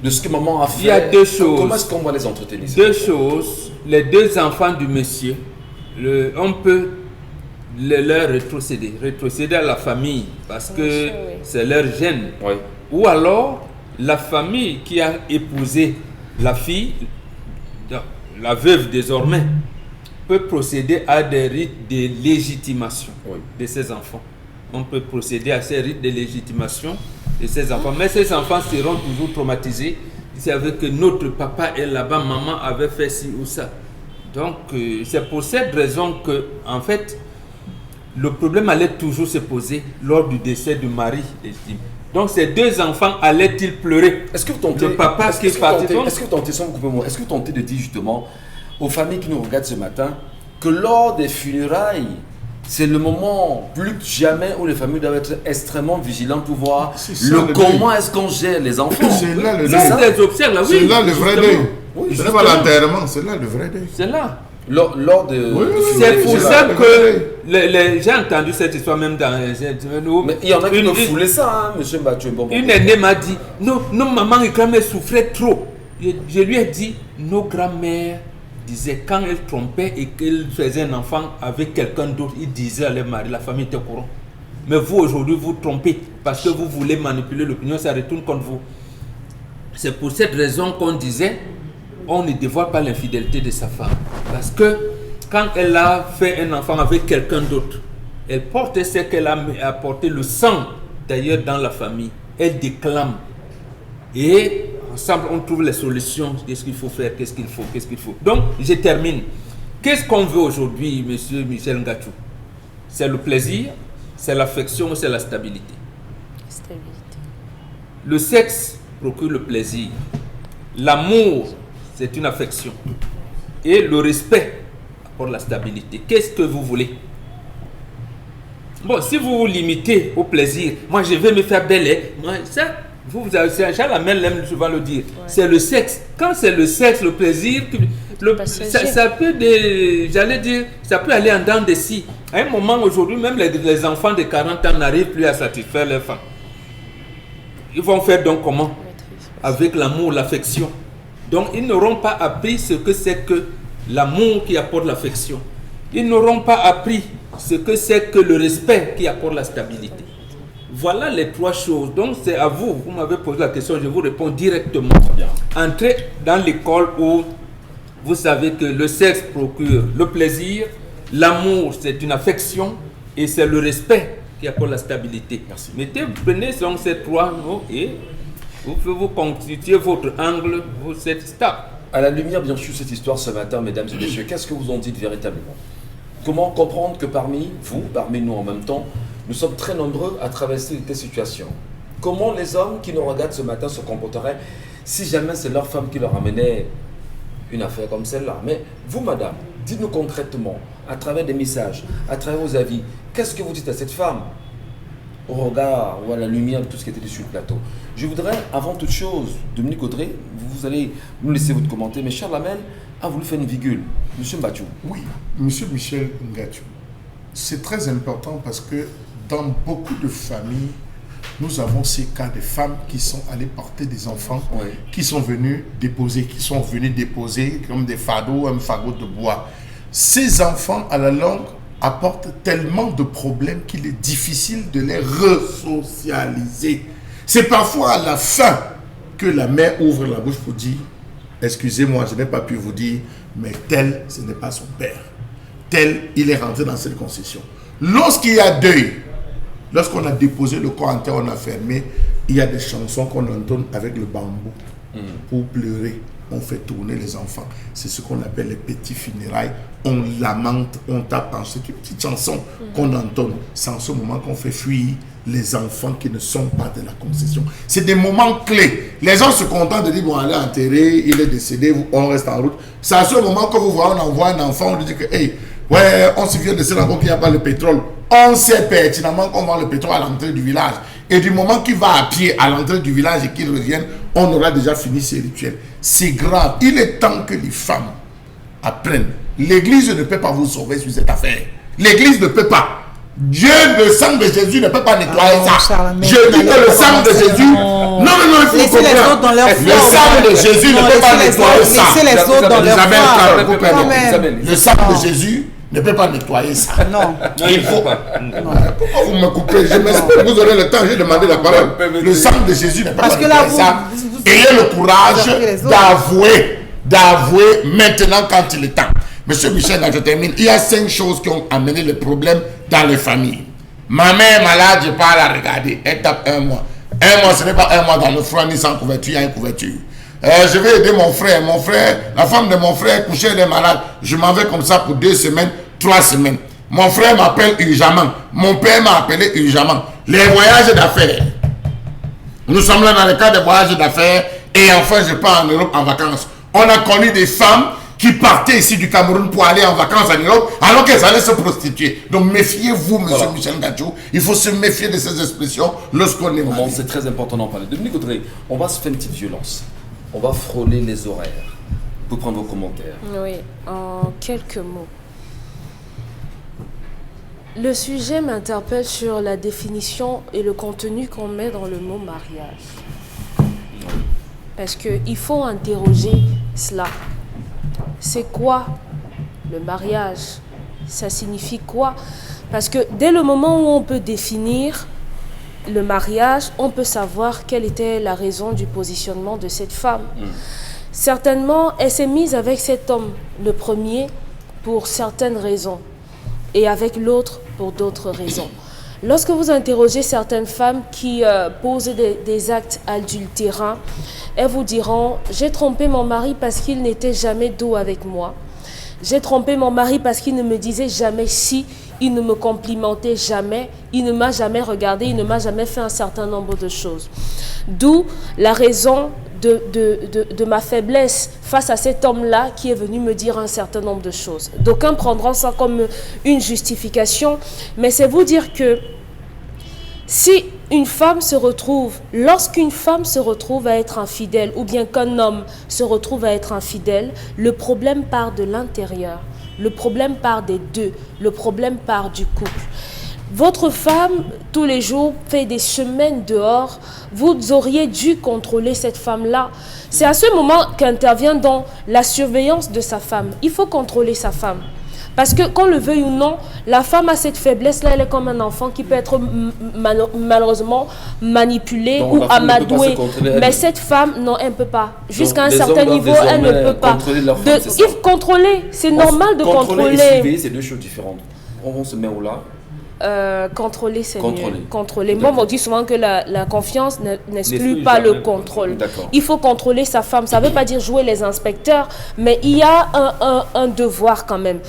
ce que maman a fait, il y a 2 choses. Comment est-ce qu'on va les entretenir? 2 choses. Les 2 enfants du monsieur, on peut leur rétrocéder à la famille parce que c'est leur gène. Oui. Ou alors, la famille qui a épousé la fille, la veuve désormais, peut procéder à des rites de légitimation de ses enfants. On peut procéder à ces rites de légitimation de ses enfants. Mais ces enfants seront toujours traumatisés. Ils savent que notre papa est là-bas, maman avait fait ci ou ça. Donc, c'est pour cette raison que, en fait, le problème allait toujours se poser lors du décès du mari légitime. Donc, ces 2 enfants allaient-ils pleurer? Est-ce que vous tentez, le papa qui est parti? Est-ce que vous tentez de dire justement aux familles qui nous regardent ce matin que lors des funérailles, c'est le moment plus que jamais où les familles doivent être extrêmement vigilantes pour voir comment est-ce qu'on gère les enfants. C'est là le deuil. C'est là le vrai deuil. Oui, ce n'est pas l'enterrement, c'est là le vrai deuil. C'est là. Lors de c'est pour ça que j'ai entendu cette histoire même dans mais il y en a qui me foulaient ça, hein, monsieur Mathieu. Une aînée m'a dit, nos mamans et grand-mères souffraient trop. Je lui ai dit, nos grand-mères disaient quand elles trompaient et qu'elles faisaient un enfant avec quelqu'un d'autre, ils disaient à leur mari, la famille était au courant. Mais vous aujourd'hui, vous trompez parce que vous voulez manipuler l'opinion, ça retourne contre vous. C'est pour cette raison qu'on disait, on ne dévoile pas l'infidélité de sa femme. Parce que quand elle a fait un enfant avec quelqu'un d'autre, elle porte ce qu'elle a apporté, le sang d'ailleurs dans la famille. Elle déclame. Et ensemble, on trouve les solutions. Qu'est-ce qu'il faut faire? Qu'est-ce qu'il faut? Donc, je termine. Qu'est-ce qu'on veut aujourd'hui, monsieur Michel Ngachou? C'est le plaisir, c'est l'affection, c'est la stabilité. Le sexe procure le plaisir. L'amour, c'est une affection. Et le respect apporte la stabilité. Qu'est-ce que vous voulez? Bon, si vous vous limitez au plaisir, moi je vais me faire belle, moi, ça, vous avez, Charles Hamel aime souvent le dire, c'est le sexe. Quand c'est le sexe, le plaisir, ça peut, j'allais dire, ça peut aller en dents de scie. À un moment aujourd'hui, même les enfants de 40 ans n'arrivent plus à satisfaire leurs femmes. Ils vont faire donc comment? Avec l'amour, l'affection. Donc ils n'auront pas appris ce que c'est que l'amour qui apporte l'affection. Ils n'auront pas appris ce que c'est que le respect qui apporte la stabilité. Voilà les trois choses. Donc c'est à vous. Vous m'avez posé la question, je vous réponds directement. Entrez dans l'école où vous savez que le sexe procure le plaisir, l'amour c'est une affection et c'est le respect qui apporte la stabilité. Merci. Prenez donc ces trois mots et vous constituez votre angle, vous êtes stable. À la lumière, bien sûr, cette histoire ce matin, mesdames et messieurs, qu'est-ce que vous en dites véritablement? Comment comprendre que parmi vous, parmi nous en même temps, nous sommes très nombreux à traverser des situations? Comment les hommes qui nous regardent ce matin se comporteraient si jamais c'est leur femme qui leur amenait une affaire comme celle-là? Mais vous, madame, dites-nous concrètement, à travers des messages, à travers vos avis, qu'est-ce que vous dites à cette femme au regard ou à la lumière de tout ce qui était sur le plateau? Je voudrais, avant toute chose, Dominique Audrey, vous allez nous laisser votre commentaire, mais Charles Hamel a voulu faire une virgule. Monsieur Mbachou. Oui, Monsieur Michel Ngachou, c'est très important parce que dans beaucoup de familles, nous avons ces cas de femmes qui sont allées porter des enfants, qui sont venus déposer, comme des fardeaux, un fagot de bois. Ces enfants, à la longue, apportent tellement de problèmes qu'il est difficile de les resocialiser. C'est parfois à la fin que la mère ouvre la bouche pour dire « Excusez-moi, je n'ai pas pu vous dire, mais tel, ce n'est pas son père. Tel, il est rentré dans cette concession. » Lorsqu'il y a deuil, lorsqu'on a déposé le corps en terre, on a fermé, il y a des chansons qu'on entonne avec le bambou pour pleurer. On fait tourner les enfants. C'est ce qu'on appelle les petits funérailles. On lamente, on tape. C'est une petite chanson qu'on entonne. C'est en ce moment qu'on fait fuir les enfants qui ne sont pas de la concession. C'est des moments clés. Les gens se contentent de dire, bon, allez enterrer, il est décédé, on reste en route. C'est à ce moment que vous voyez, on envoie un enfant, on lui dit que, hey, ouais, on se vient de cela qu'il n'y a pas le pétrole. On sait pertinemment qu'on vend le pétrole à l'entrée du village. Et du moment qu'il va à pied à l'entrée du village et qu'il revienne, on aura déjà fini ses rituels. C'est grave. Il est temps que les femmes apprennent. L'église ne peut pas vous sauver sur cette affaire. L'église ne peut pas. Dieu, le sang de Jésus ne peut pas nettoyer ça. Je dis que le sang de Jésus... Non, il faut comprendre. Le sang de Jésus ne peut pas nettoyer ça. Laissez les autres dans leur foi. Le sang de Jésus ne peut pas nettoyer ça. Non. Il faut... Pourquoi vous me coupez? Je m'explique, vous aurez le temps, j'ai demandé la parole. Le sang de Jésus ne peut pas nettoyer ça. Ayez le courage d'avouer maintenant quand il est temps. Monsieur Michel, je termine. Il y a 5 choses qui ont amené le problème dans les familles. Ma mère est malade, je parle à regarder. Elle tape 1 mois. 1 mois, ce n'est pas 1 mois dans le froid ni sans couverture, il y a une couverture. Je vais aider mon frère. Mon frère, la femme de mon frère couchée, elle est malade. Je m'en vais comme ça pour 2 semaines, 3 semaines. Mon frère m'appelle urgemment. Mon père m'a appelé urgemment. Les voyages d'affaires. Nous sommes là dans le cadre des voyages d'affaires. Et enfin, je pars en Europe en vacances. On a connu des femmes qui partaient ici du Cameroun pour aller en vacances en Europe, alors qu'elles allaient se prostituer. Donc méfiez-vous, monsieur Michel Ngachou. Il faut se méfier de ces expressions lorsqu'on est marié. C'est très important d'en parler. Dominique Audrey, on va se faire une petite violence. On va frôler les horaires. Pour prendre vos commentaires. Oui, en quelques mots. Le sujet m'interpelle sur la définition et le contenu qu'on met dans le mot mariage. Parce qu'il faut interroger cela. C'est quoi le mariage? Ça signifie quoi? Parce que dès le moment où on peut définir le mariage, on peut savoir quelle était la raison du positionnement de cette femme. Certainement, elle s'est mise avec cet homme, le premier, pour certaines raisons, et avec l'autre pour d'autres raisons. Lorsque vous interrogez certaines femmes qui posent des actes adultérins, elles vous diront « J'ai trompé mon mari parce qu'il n'était jamais doux avec moi. J'ai trompé mon mari parce qu'il ne me disait jamais si, il ne me complimentait jamais, il ne m'a jamais regardé, il ne m'a jamais fait un certain nombre de choses. » D'où la raison de ma faiblesse face à cet homme-là qui est venu me dire un certain nombre de choses. D'aucuns prendront ça comme une justification, mais c'est vous dire que si lorsqu'une femme se retrouve à être infidèle ou bien qu'un homme se retrouve à être infidèle, le problème part de l'intérieur. Le problème part des deux. Le problème part du couple. Votre femme, tous les jours, fait des semaines dehors. Vous auriez dû contrôler cette femme-là. C'est à ce moment qu'intervient dans la surveillance de sa femme. Il faut contrôler sa femme. Parce que, qu'on le veuille ou non, la femme a cette faiblesse-là, elle est comme un enfant qui peut être malheureusement manipulé ou amadoué. Mais cette femme, non, elle ne peut pas. Jusqu'à un certain niveau, elle ne peut pas. Il faut contrôler, c'est normal de contrôler. Contrôler et surveiller, c'est deux choses différentes. On se met où là? Contrôler, c'est mieux. Contrôler. Moi, on dit souvent que la confiance n'exclut pas le contrôle. Il faut contrôler sa femme. Ça ne veut pas dire jouer les inspecteurs, mais il y a un devoir quand même.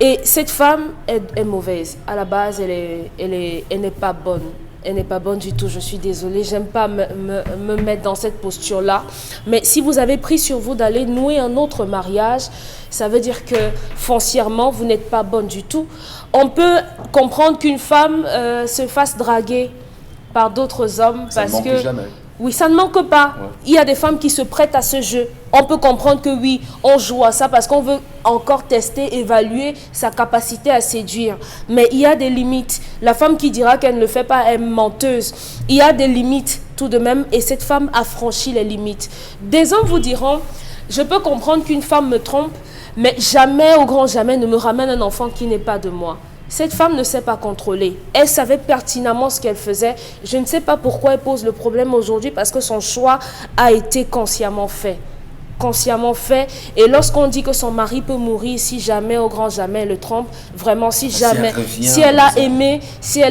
Et cette femme est mauvaise. À la base, elle n'est pas bonne. Elle n'est pas bonne du tout, je suis désolée. J'aime pas me mettre dans cette posture-là. Mais si vous avez pris sur vous d'aller nouer un autre mariage, ça veut dire que foncièrement, vous n'êtes pas bonne du tout. On peut comprendre qu'une femme se fasse draguer par d'autres hommes parce que... Jamais. Oui, ça ne manque pas. Ouais. Il y a des femmes qui se prêtent à ce jeu. On peut comprendre que oui, on joue à ça parce qu'on veut encore tester, évaluer sa capacité à séduire. Mais il y a des limites. La femme qui dira qu'elle ne le fait pas est menteuse. Il y a des limites tout de même et cette femme a franchi les limites. Des hommes vous diront, je peux comprendre qu'une femme me trompe, mais jamais, au grand jamais, ne me ramène un enfant qui n'est pas de moi. Cette femme ne sait pas contrôler. Elle savait pertinemment ce qu'elle faisait. Je ne sais pas pourquoi elle pose le problème aujourd'hui parce que son choix a été consciemment fait. Consciemment fait. Et lorsqu'on dit que son mari peut mourir si jamais, au grand jamais, elle le trompe, vraiment, si jamais, si elle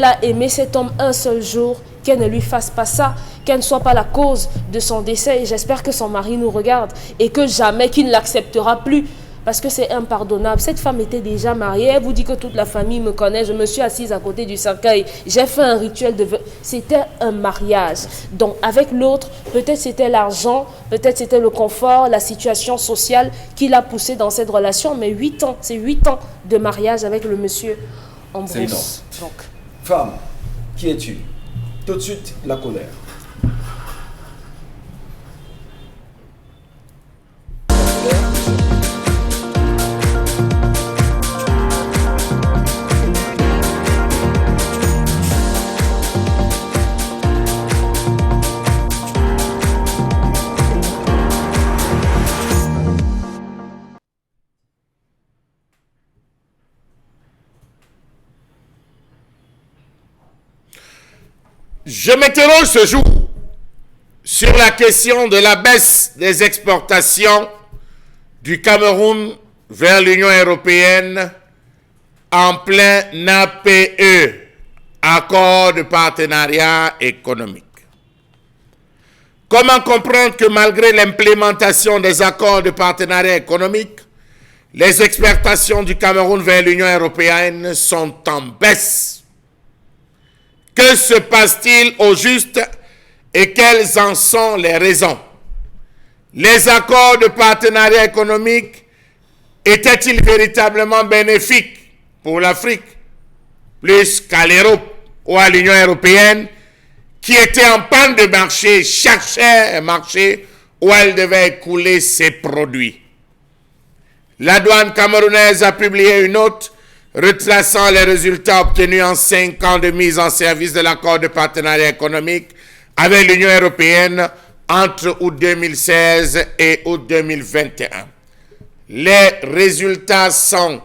a aimé cet homme un seul jour, qu'elle ne lui fasse pas ça, qu'elle ne soit pas la cause de son décès. Et j'espère que son mari nous regarde et que jamais qu'il ne l'acceptera plus. Parce que c'est impardonnable. Cette femme était déjà mariée. Elle vous dit que toute la famille me connaît. Je me suis assise à côté du cercueil. J'ai fait un rituel de... C'était un mariage. Donc, avec l'autre, peut-être c'était l'argent, peut-être c'était le confort, la situation sociale qui l'a poussée dans cette relation. Mais 8 ans, c'est 8 ans de mariage avec le monsieur en brousse. Donc. Femme, qui es-tu? Tout de suite, la colère. Je m'interroge ce jour sur la question de la baisse des exportations du Cameroun vers l'Union européenne en plein APE, accord de partenariat économique. Comment comprendre que malgré l'implémentation des accords de partenariat économique, les exportations du Cameroun vers l'Union européenne sont en baisse? Que se passe-t-il au juste et quelles en sont les raisons? Les accords de partenariat économique étaient-ils véritablement bénéfiques pour l'Afrique, plus qu'à l'Europe ou à l'Union européenne, qui était en panne de marché, cherchait un marché où elle devait écouler ses produits? La douane camerounaise a publié une note retraçant les résultats obtenus en 5 ans de mise en service de l'accord de partenariat économique avec l'Union européenne entre août 2016 et août 2021. Les résultats sont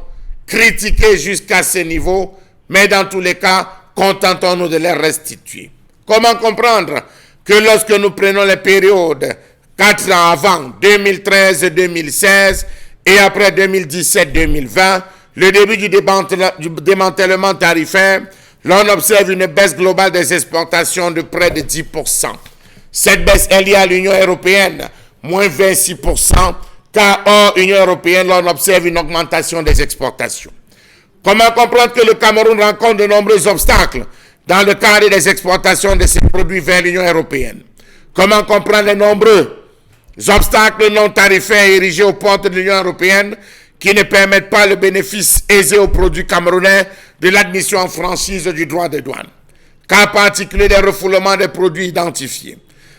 critiqués jusqu'à ce niveau, mais dans tous les cas, contentons-nous de les restituer. Comment comprendre que lorsque nous prenons les périodes 4 ans avant, 2013-2016 et après 2017-2020, le début du démantèlement tarifaire, l'on observe une baisse globale des exportations de près de 10%. Cette baisse est liée à l'Union européenne, moins 26%, car hors Union européenne, l'on observe une augmentation des exportations. Comment comprendre que le Cameroun rencontre de nombreux obstacles dans le cadre des exportations de ses produits vers l'Union européenne? Comment comprendre les nombreux obstacles non tarifaires érigés aux portes de l'Union européenne qui ne permettent pas le bénéfice aisé aux produits camerounais de l'admission en franchise du droit de douane? cas particulier des refoulements des produits identifiés.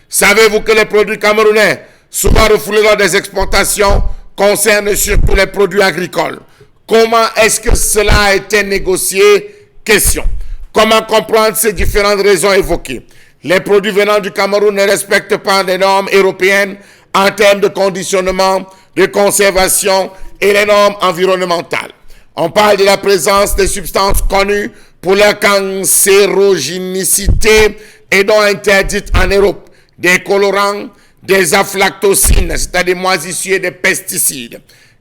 Savez-vous que les produits camerounais, souvent refoulés lors des exportations, concernent surtout les produits agricoles? Comment est-ce que cela a été négocié? Question. Comment comprendre ces différentes raisons évoquées? Les produits venant du Cameroun ne respectent pas les normes européennes en termes de conditionnement, de conservation et les normes environnementales. On parle de la présence des substances connues pour leur cancérogénicité et donc interdites en Europe, des colorants, des aflatoxines, c'est-à-dire moisissures, des pesticides.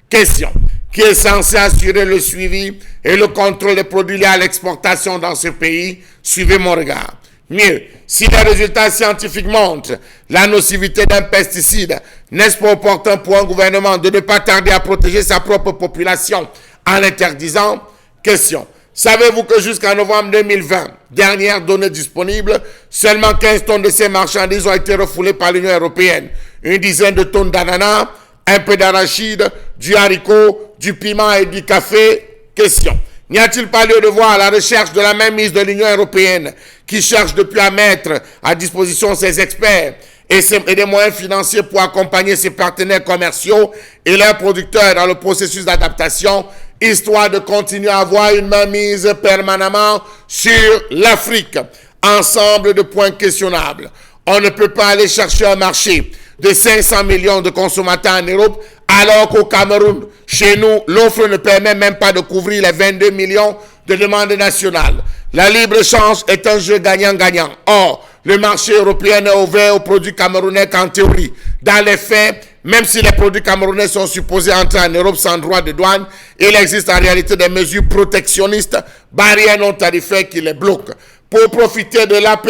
Question. Qui est censé assurer le suivi et le contrôle des produits liés à l'exportation dans ce pays? Suivez mon regard. Mieux, si les résultats scientifiques montrent la nocivité d'un pesticide, n'est-ce pas opportun pour un gouvernement de ne pas tarder à protéger sa propre population en l'interdisant? Question. Savez-vous que jusqu'en novembre 2020, dernière donnée disponible, seulement 15 tonnes de ces marchandises ont été refoulées par l'Union européenne? Une dizaine de tonnes d'ananas, un peu d'arachide, du haricot, du piment et du café? Question. N'y a-t-il pas lieu de voir la recherche de la mainmise de l'Union européenne qui cherche depuis à mettre à disposition ses experts et des moyens financiers pour accompagner ses partenaires commerciaux et leurs producteurs dans le processus d'adaptation, histoire de continuer à avoir une mainmise permanemment sur l'Afrique? Ensemble de points questionnables. On ne peut pas aller chercher un marché de 500 millions de consommateurs en Europe, alors qu'au Cameroun, chez nous, l'offre ne permet même pas de couvrir les 22 millions de demandes nationales. La libre-échange est un jeu gagnant-gagnant. Or, le marché européen n'est ouvert aux produits camerounais qu'en théorie. Dans les faits, même si les produits camerounais sont supposés entrer en Europe sans droit de douane, il existe en réalité des mesures protectionnistes, barrières non tarifaires qui les bloquent. Pour profiter de l'APE,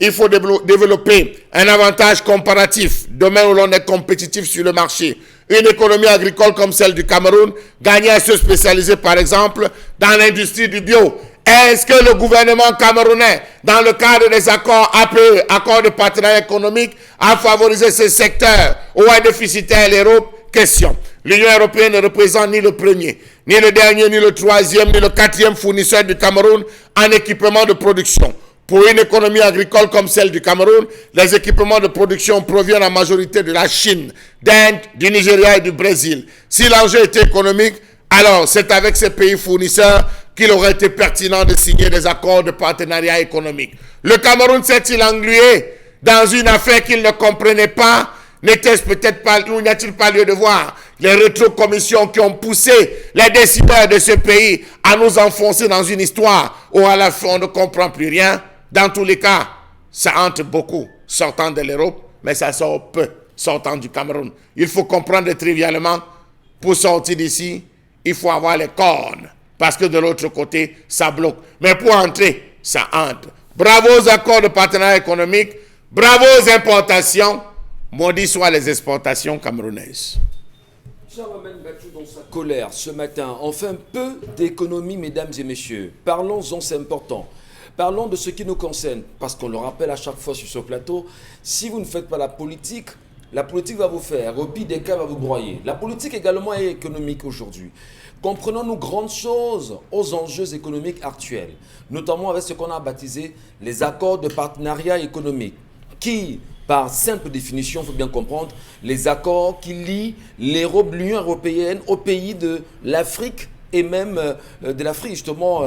il faut développer un avantage comparatif, domaine où l'on est compétitif sur le marché. Une économie agricole comme celle du Cameroun, gagner à se spécialiser par exemple dans l'industrie du bio. Est-ce que le gouvernement camerounais, dans le cadre des accords APE, accords de partenariat économique, a favorisé ce secteur ou est déficitaire l'Europe? Question. L'Union européenne ne représente ni le premier, ni le dernier, ni le troisième, ni le quatrième fournisseur du Cameroun en équipement de production. Pour une économie agricole comme celle du Cameroun, les équipements de production proviennent en majorité de la Chine, d'Inde, du Nigeria et du Brésil. Si l'enjeu était économique, alors c'est avec ces pays fournisseurs qu'il aurait été pertinent de signer des accords de partenariat économique. Le Cameroun s'est-il englué dans une affaire qu'il ne comprenait pas? N'était-ce peut-être pas, ou n'y a-t-il pas lieu de voir les rétrocommissions qui ont poussé les décideurs de ce pays à nous enfoncer dans une histoire où à la fin on ne comprend plus rien? Dans tous les cas, ça entre beaucoup sortant de l'Europe, mais ça sort peu sortant du Cameroun. Il faut comprendre trivialement, pour sortir d'ici, il faut avoir les cornes, parce que de l'autre côté, ça bloque. Mais pour entrer, ça entre. Bravo aux accords de partenariat économique, bravo aux importations, maudit soient les exportations camerounaises. Charlemagne Battu dans sa colère ce matin, on fait un peu d'économie, mesdames et messieurs. Parlons-en, c'est important. Parlons de ce qui nous concerne, parce qu'on le rappelle à chaque fois sur ce plateau, si vous ne faites pas la politique va vous faire, au pire des cas, va vous broyer. La politique également est économique aujourd'hui. Comprenons-nous grandes choses aux enjeux économiques actuels, notamment avec ce qu'on a baptisé les accords de partenariat économique, qui, par simple définition, il faut bien comprendre, les accords qui lient l'Union européenne aux pays de l'Afrique et même de l'Afrique justement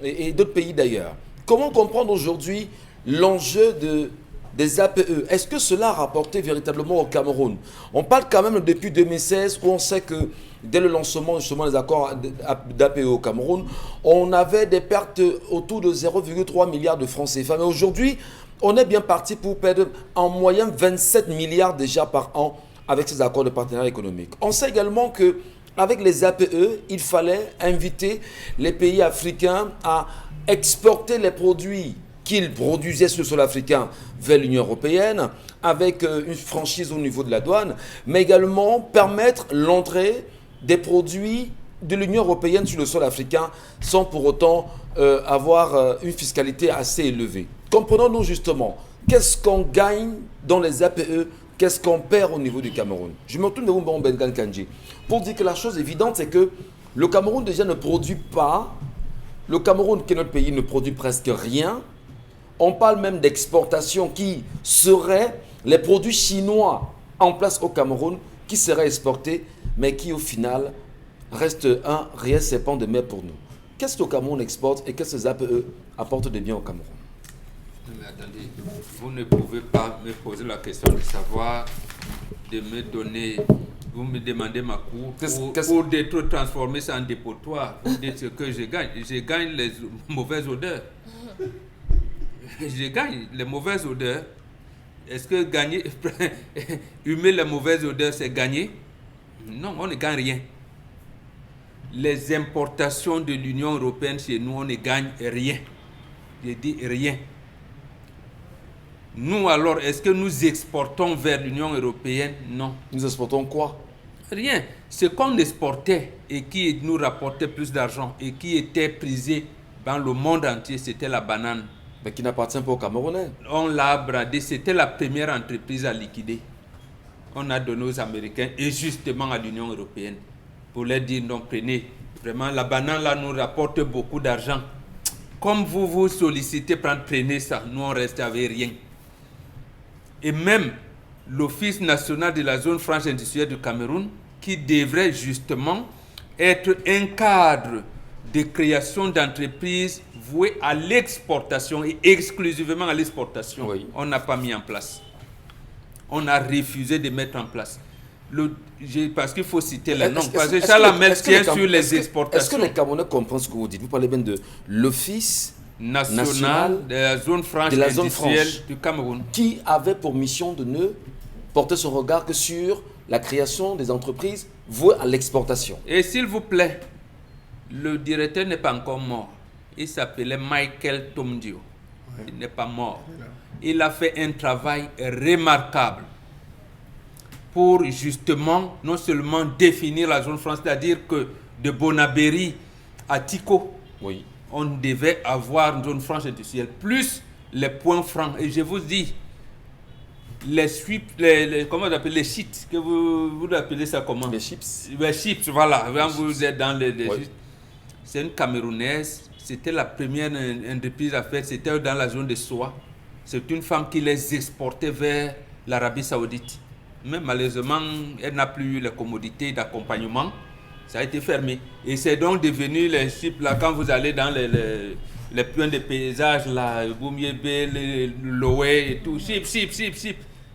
et d'autres pays d'ailleurs. Comment comprendre aujourd'hui l'enjeu des APE? Est-ce que cela a rapporté véritablement au Cameroun? On parle quand même depuis 2016 où on sait que dès le lancement justement des accords d'APE au Cameroun, on avait des pertes autour de 0,3 milliards de francs CFA. Mais aujourd'hui, on est bien parti pour perdre en moyenne 27 milliards déjà par an avec ces accords de partenariat économique. On sait également que avec les APE, il fallait inviter les pays africains à exporter les produits qu'ils produisaient sur le sol africain vers l'Union européenne avec une franchise au niveau de la douane, mais également permettre l'entrée des produits de l'Union européenne sur le sol africain sans pour autant avoir une fiscalité assez élevée. Comprenons-nous justement, qu'est-ce qu'on gagne dans les APE, qu'est-ce qu'on perd au niveau du Cameroun? Je me retourne de Oumban Bengan Kandji pour dire que la chose évidente, c'est que le Cameroun déjà ne produit pas, le Cameroun qui est notre pays ne produit presque rien, On parle même d'exportation qui seraient les produits chinois en place au Cameroun qui seraient exportés, mais qui au final restent un réel serpent de mer pour nous. Qu'est-ce que le Cameroun exporte et qu'est-ce que les APE apportent de bien au Cameroun? Mais attendez, vous ne pouvez pas me poser la question de savoir, de me donner, vous me demandez ma cour pour d'être transformé ça en dépotoir. Vous dites ce que je gagne. Je gagne les mauvaises odeurs. Je gagne les mauvaises odeurs. Est-ce que gagner, humer les mauvaises odeurs, c'est gagner? Non, on ne gagne rien. Les importations de l'Union européenne chez nous, on ne gagne rien. Je dis rien. Nous alors, est-ce que nous exportons vers l'Union européenne? Non. Nous exportons quoi? Rien. Ce qu'on exportait et qui nous rapportait plus d'argent et qui était prisé dans le monde entier, c'était la banane. Mais qui n'appartient pas aux Camerounais. On l'a bradé, c'était la première entreprise à liquider. On a donné aux Américains et justement à l'Union européenne pour leur dire non, prenez. Vraiment, la banane là nous rapporte beaucoup d'argent. Comme vous vous sollicitez, prenez ça. Nous on reste avec rien. Et même l'Office national de la zone franche industrielle du Cameroun, qui devrait justement être un cadre de création d'entreprises vouées à l'exportation et exclusivement à l'exportation, oui. On n'a pas mis en place. On a refusé de mettre en place. Parce qu'il faut citer les noms. Parce que ça la met tient sur les exportations. Est-ce que les Camerounais comprennent ce que vous dites? Vous parlez bien de l'Office national de la zone franche industrielle du Cameroun, qui avait pour mission de ne porter son regard que sur la création des entreprises vouées à l'exportation. Et s'il vous plaît, le directeur n'est pas encore mort. Il s'appelait Michael Tomdio. Oui. Il n'est pas mort. Il a fait un travail remarquable pour justement non seulement définir la zone franche, c'est-à-dire que de Bonabéry à Tico, oui. On devait avoir une zone franche industrielle, plus les points francs. Et je vous dis, comment on appelle les chips, que vous appelez ça comment? Les chips. Les chips, voilà. Vous êtes dans les chips. C'est une Camerounaise, c'était la première entreprise à faire, c'était dans la zone de soie. C'est une femme qui les exportait vers l'Arabie Saoudite. Mais malheureusement, elle n'a plus eu les commodités d'accompagnement. Ça a été fermé. Et c'est donc devenu les chips, là, quand vous allez dans les points de paysage, là, Boumiébé, Loé et tout, chips.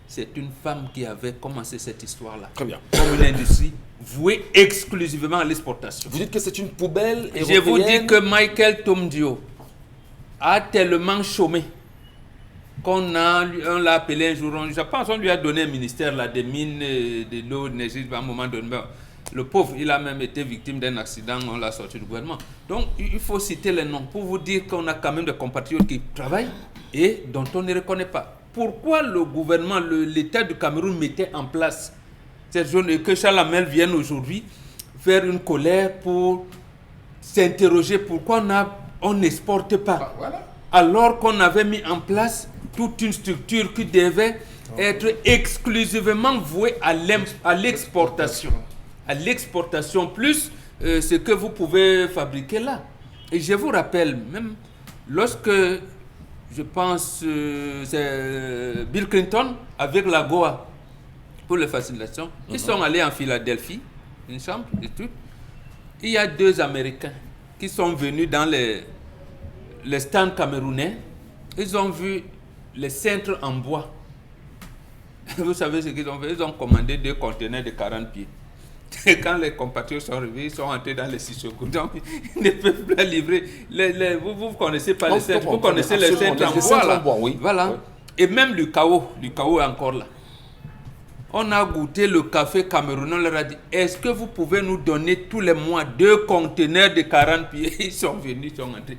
C'est une femme qui avait commencé cette histoire-là. Très bien. Comme une industrie vouée exclusivement à l'exportation. Vous dites que c'est une poubelle européenne? Je vous dis que Michael Tomdio a tellement chômé qu'on l'a appelé un jour, je pense qu'on lui a donné un ministère là, des mines, de l'eau, de l'énergie, à un moment donné. Le pauvre, il a même été victime d'un accident, on l'a sorti du gouvernement. Donc, il faut citer les noms pour vous dire qu'on a quand même des compatriotes qui travaillent et dont on ne reconnaît pas. Pourquoi le gouvernement, l'État du Cameroun mettait en place cette zone et que Charles Hamel vienne aujourd'hui faire une colère pour s'interroger pourquoi on n'exporte pas, voilà. Alors qu'on avait mis en place toute une structure qui devait être exclusivement vouée à l'exportation. À l'exportation plus ce que vous pouvez fabriquer là. Et je vous rappelle, même lorsque, je pense, c'est Bill Clinton avec la Goa pour les facilitations, ils sont allés en Philadelphie, une chambre et tout. Il y a 2 Américains qui sont venus dans les stands camerounais. Ils ont vu les cintres en bois. Vous savez ce qu'ils ont fait? Ils ont commandé 2 conteneurs de 40 pieds. Et quand les compatriotes sont arrivés, ils sont entrés dans les Sissoko. Donc, ils ne peuvent pas livrer. Vous connaissez pas les cintres. Vous connaissez les cintres en bois, là. Oui. Voilà. Oui. Et même le Cao est encore là. On a goûté le café camerounais. On leur a dit, est-ce que vous pouvez nous donner tous les mois 2 conteneurs de 40 pieds? Ils sont venus, ils sont entrés.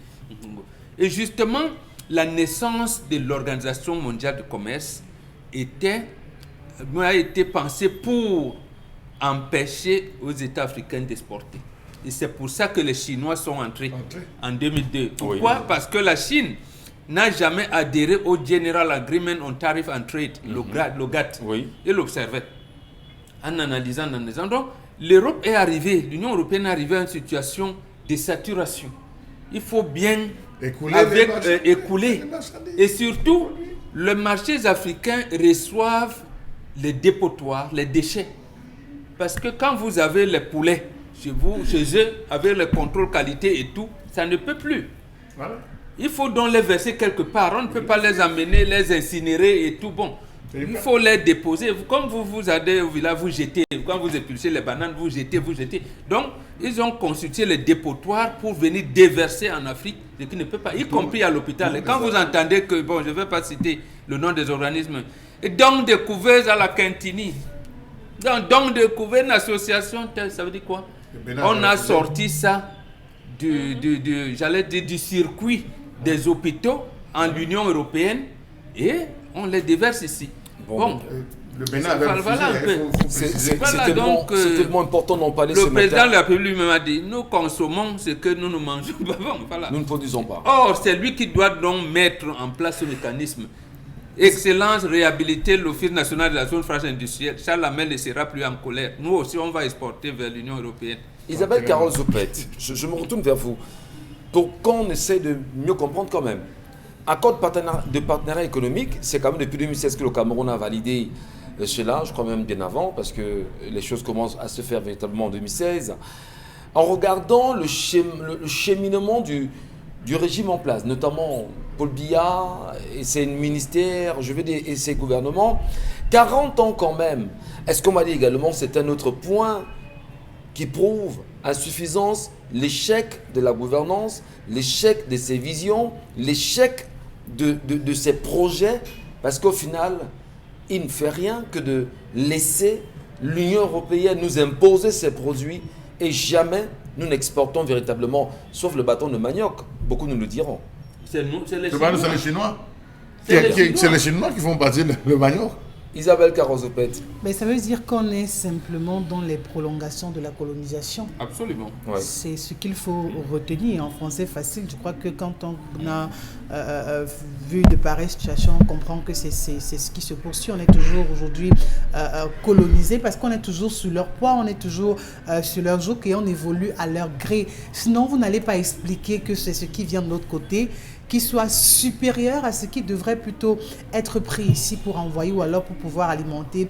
Et justement, la naissance de l'Organisation mondiale du commerce a été pensée pour empêcher aux États africains d'exporter. Et c'est pour ça que les Chinois sont entrés en 2002. Pourquoi? Oui. Parce que la Chine n'a jamais adhéré au General Agreement on Tariff and Trade, le GATT. Oui. Il l'observait en analysant. Donc, l'Europe est arrivée, l'Union européenne est arrivée à une situation de saturation. Il faut bien écouler. Et surtout, les marchés africains reçoivent les dépotoirs, les déchets. Parce que quand vous avez les poulets chez vous, chez eux, avec le contrôle qualité et tout, ça ne peut plus. Voilà. Il faut donc les verser quelque part. On ne peut pas les amener, les incinérer et tout. Bon, il faut les déposer. Comme vous allez au village, vous jetez. Quand vous épluchez les bananes, vous jetez. Donc, ils ont constitué les dépotoirs pour venir déverser en Afrique, ce qui ne peut pas, y compris à l'hôpital. Et quand vous entendez que, bon, je ne vais pas citer le nom des organismes, et donc des couverts à la Quintini, donc des couverts une association, ça veut dire quoi? On a sorti ça du circuit des hôpitaux en l'Union européenne et on les déverse ici. Bon. Le Bénin avait c'est tellement important d'en parler ce matin. Le président de la République m'a dit, nous consommons ce que nous ne mangeons pas. Bon, voilà. Nous ne produisons pas. Or, c'est lui qui doit donc mettre en place ce mécanisme. Excellence, réhabiliter l'Office national de la zone franche industrielle. Charles Lamel ne sera plus en colère. Nous aussi, on va exporter vers l'Union européenne. Isabelle Carole Zoupet, je me retourne vers vous. Pour qu'on essaie de mieux comprendre quand même. Accord de partenariat économique, c'est quand même depuis 2016 que le Cameroun a validé cela, je crois même bien avant, parce que les choses commencent à se faire véritablement en 2016. En regardant le cheminement du régime en place, notamment Paul Biya et ses ministères, et ses gouvernements, 40 ans quand même. Est-ce qu'on m'a dit également, c'est un autre point qui prouve insuffisance, l'échec de la gouvernance, l'échec de ses visions, l'échec de ses projets, parce qu'au final, il ne fait rien que de laisser l'Union européenne nous imposer ses produits et jamais nous n'exportons véritablement, sauf le bâton de manioc. Beaucoup nous le diront. C'est nous, c'est les Chinois. C'est les Chinois qui font partir le manioc. Isabelle Carole Zoupet. Mais ça veut dire qu'on est simplement dans les prolongations de la colonisation. Absolument. Ouais. C'est ce qu'il faut retenir. En français facile, je crois que quand on a vu de pareilles situations, on comprend que c'est ce qui se poursuit. On est toujours aujourd'hui colonisé parce qu'on est toujours sous leur poids, on est toujours sur leur joug et on évolue à leur gré. Sinon, vous n'allez pas expliquer que c'est ce qui vient de l'autre côté qui soit supérieur à ce qui devrait plutôt être pris ici pour envoyer ou alors pour pouvoir alimenter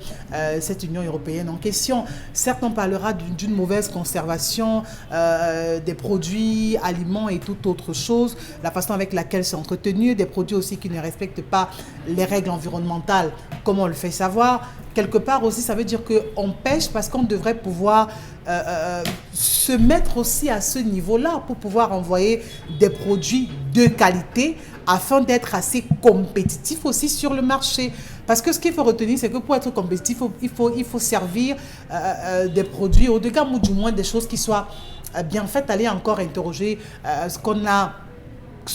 cette Union européenne en question. Certes, on parlera d'une mauvaise conservation des produits, aliments et toute autre chose, la façon avec laquelle c'est entretenu, des produits aussi qui ne respectent pas les règles environnementales, comme on le fait savoir. Quelque part aussi, ça veut dire qu'on pêche parce qu'on devrait pouvoir se mettre aussi à ce niveau-là pour pouvoir envoyer des produits de qualité afin d'être assez compétitif aussi sur le marché. Parce que ce qu'il faut retenir, c'est que pour être compétitif, il faut servir des produits haut de gamme ou du moins des choses qui soient bien faites. Aller encore interroger ce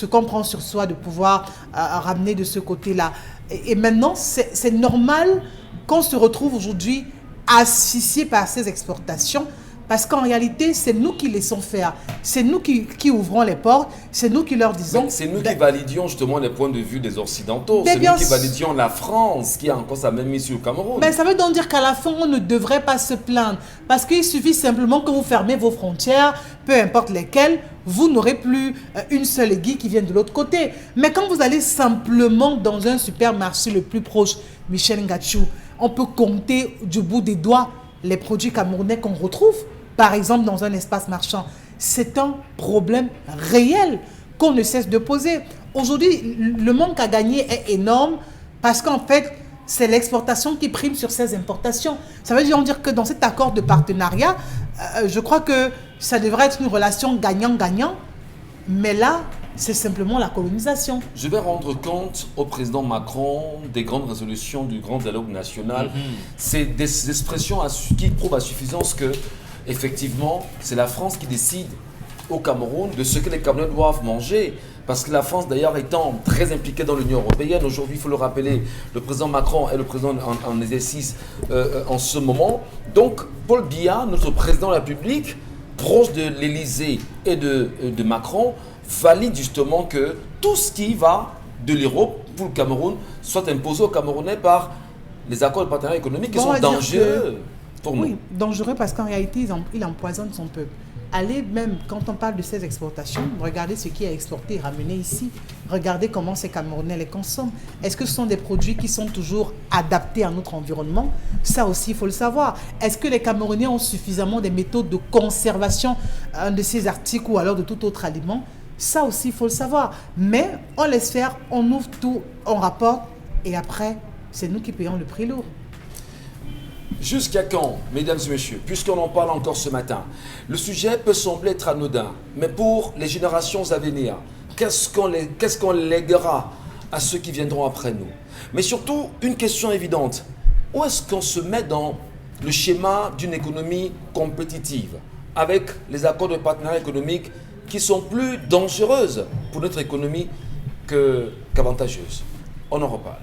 qu'on prend sur soi de pouvoir ramener de ce côté-là. Et maintenant, c'est normal qu'on se retrouve aujourd'hui asphyxié par ces exportations parce qu'en réalité, c'est nous qui laissons faire. C'est nous qui ouvrons les portes, c'est nous qui leur disons... C'est nous qui validions justement les points de vue des Occidentaux. C'est nous qui validions la France qui a encore sa même mise sur le Cameroun. Mais ça veut donc dire qu'à la fin, on ne devrait pas se plaindre. Parce qu'il suffit simplement que vous fermez vos frontières, peu importe lesquelles, vous n'aurez plus une seule aiguille qui vient de l'autre côté. Mais quand vous allez simplement dans un supermarché le plus proche, Michel Ngachou, on peut compter du bout des doigts les produits camerounais qu'on retrouve, par exemple dans un espace marchand. C'est un problème réel qu'on ne cesse de poser. Aujourd'hui, le manque à gagner est énorme parce qu'en fait, c'est l'exportation qui prime sur ces importations. Ça veut dire que dans cet accord de partenariat, je crois que ça devrait être une relation gagnant-gagnant, mais là, c'est simplement la colonisation. Je vais rendre compte au président Macron des grandes résolutions du grand dialogue national. C'est des expressions qui prouvent à suffisance que, effectivement, c'est la France qui décide au Cameroun de ce que les Camerounais doivent manger. Parce que la France, d'ailleurs, étant très impliquée dans l'Union européenne, aujourd'hui, il faut le rappeler, le président Macron est le président en exercice en ce moment. Donc, Paul Biya, notre président de la République, proche de l'Élysée et de Macron, valide justement que tout ce qui va de l'Europe pour le Cameroun soit imposé aux Camerounais par les accords de partenariat économique qui sont dangereux pour nous. Oui, dangereux parce qu'en réalité, il empoisonne son peuple. allez même, quand on parle de ces exportations, regardez ce qui est exporté et ramené ici. Regardez comment ces Camerounais les consomment. Est-ce que ce sont des produits qui sont toujours adaptés à notre environnement? Ça aussi, il faut le savoir. Est-ce que les Camerounais ont suffisamment des méthodes de conservation de ces articles ou alors de tout autre aliment? Ça aussi, il faut le savoir. Mais on laisse faire, on ouvre tout, on rapporte et après, c'est nous qui payons le prix lourd. Jusqu'à quand, mesdames et messieurs, puisqu'on en parle encore ce matin, le sujet peut sembler être anodin, mais pour les générations à venir, qu'est-ce qu'on léguera à ceux qui viendront après nous? Mais surtout, une question évidente, où est-ce qu'on se met dans le schéma d'une économie compétitive, avec les accords de partenariat économique qui sont plus dangereuses pour notre économie qu'avantageuses? On en reparle.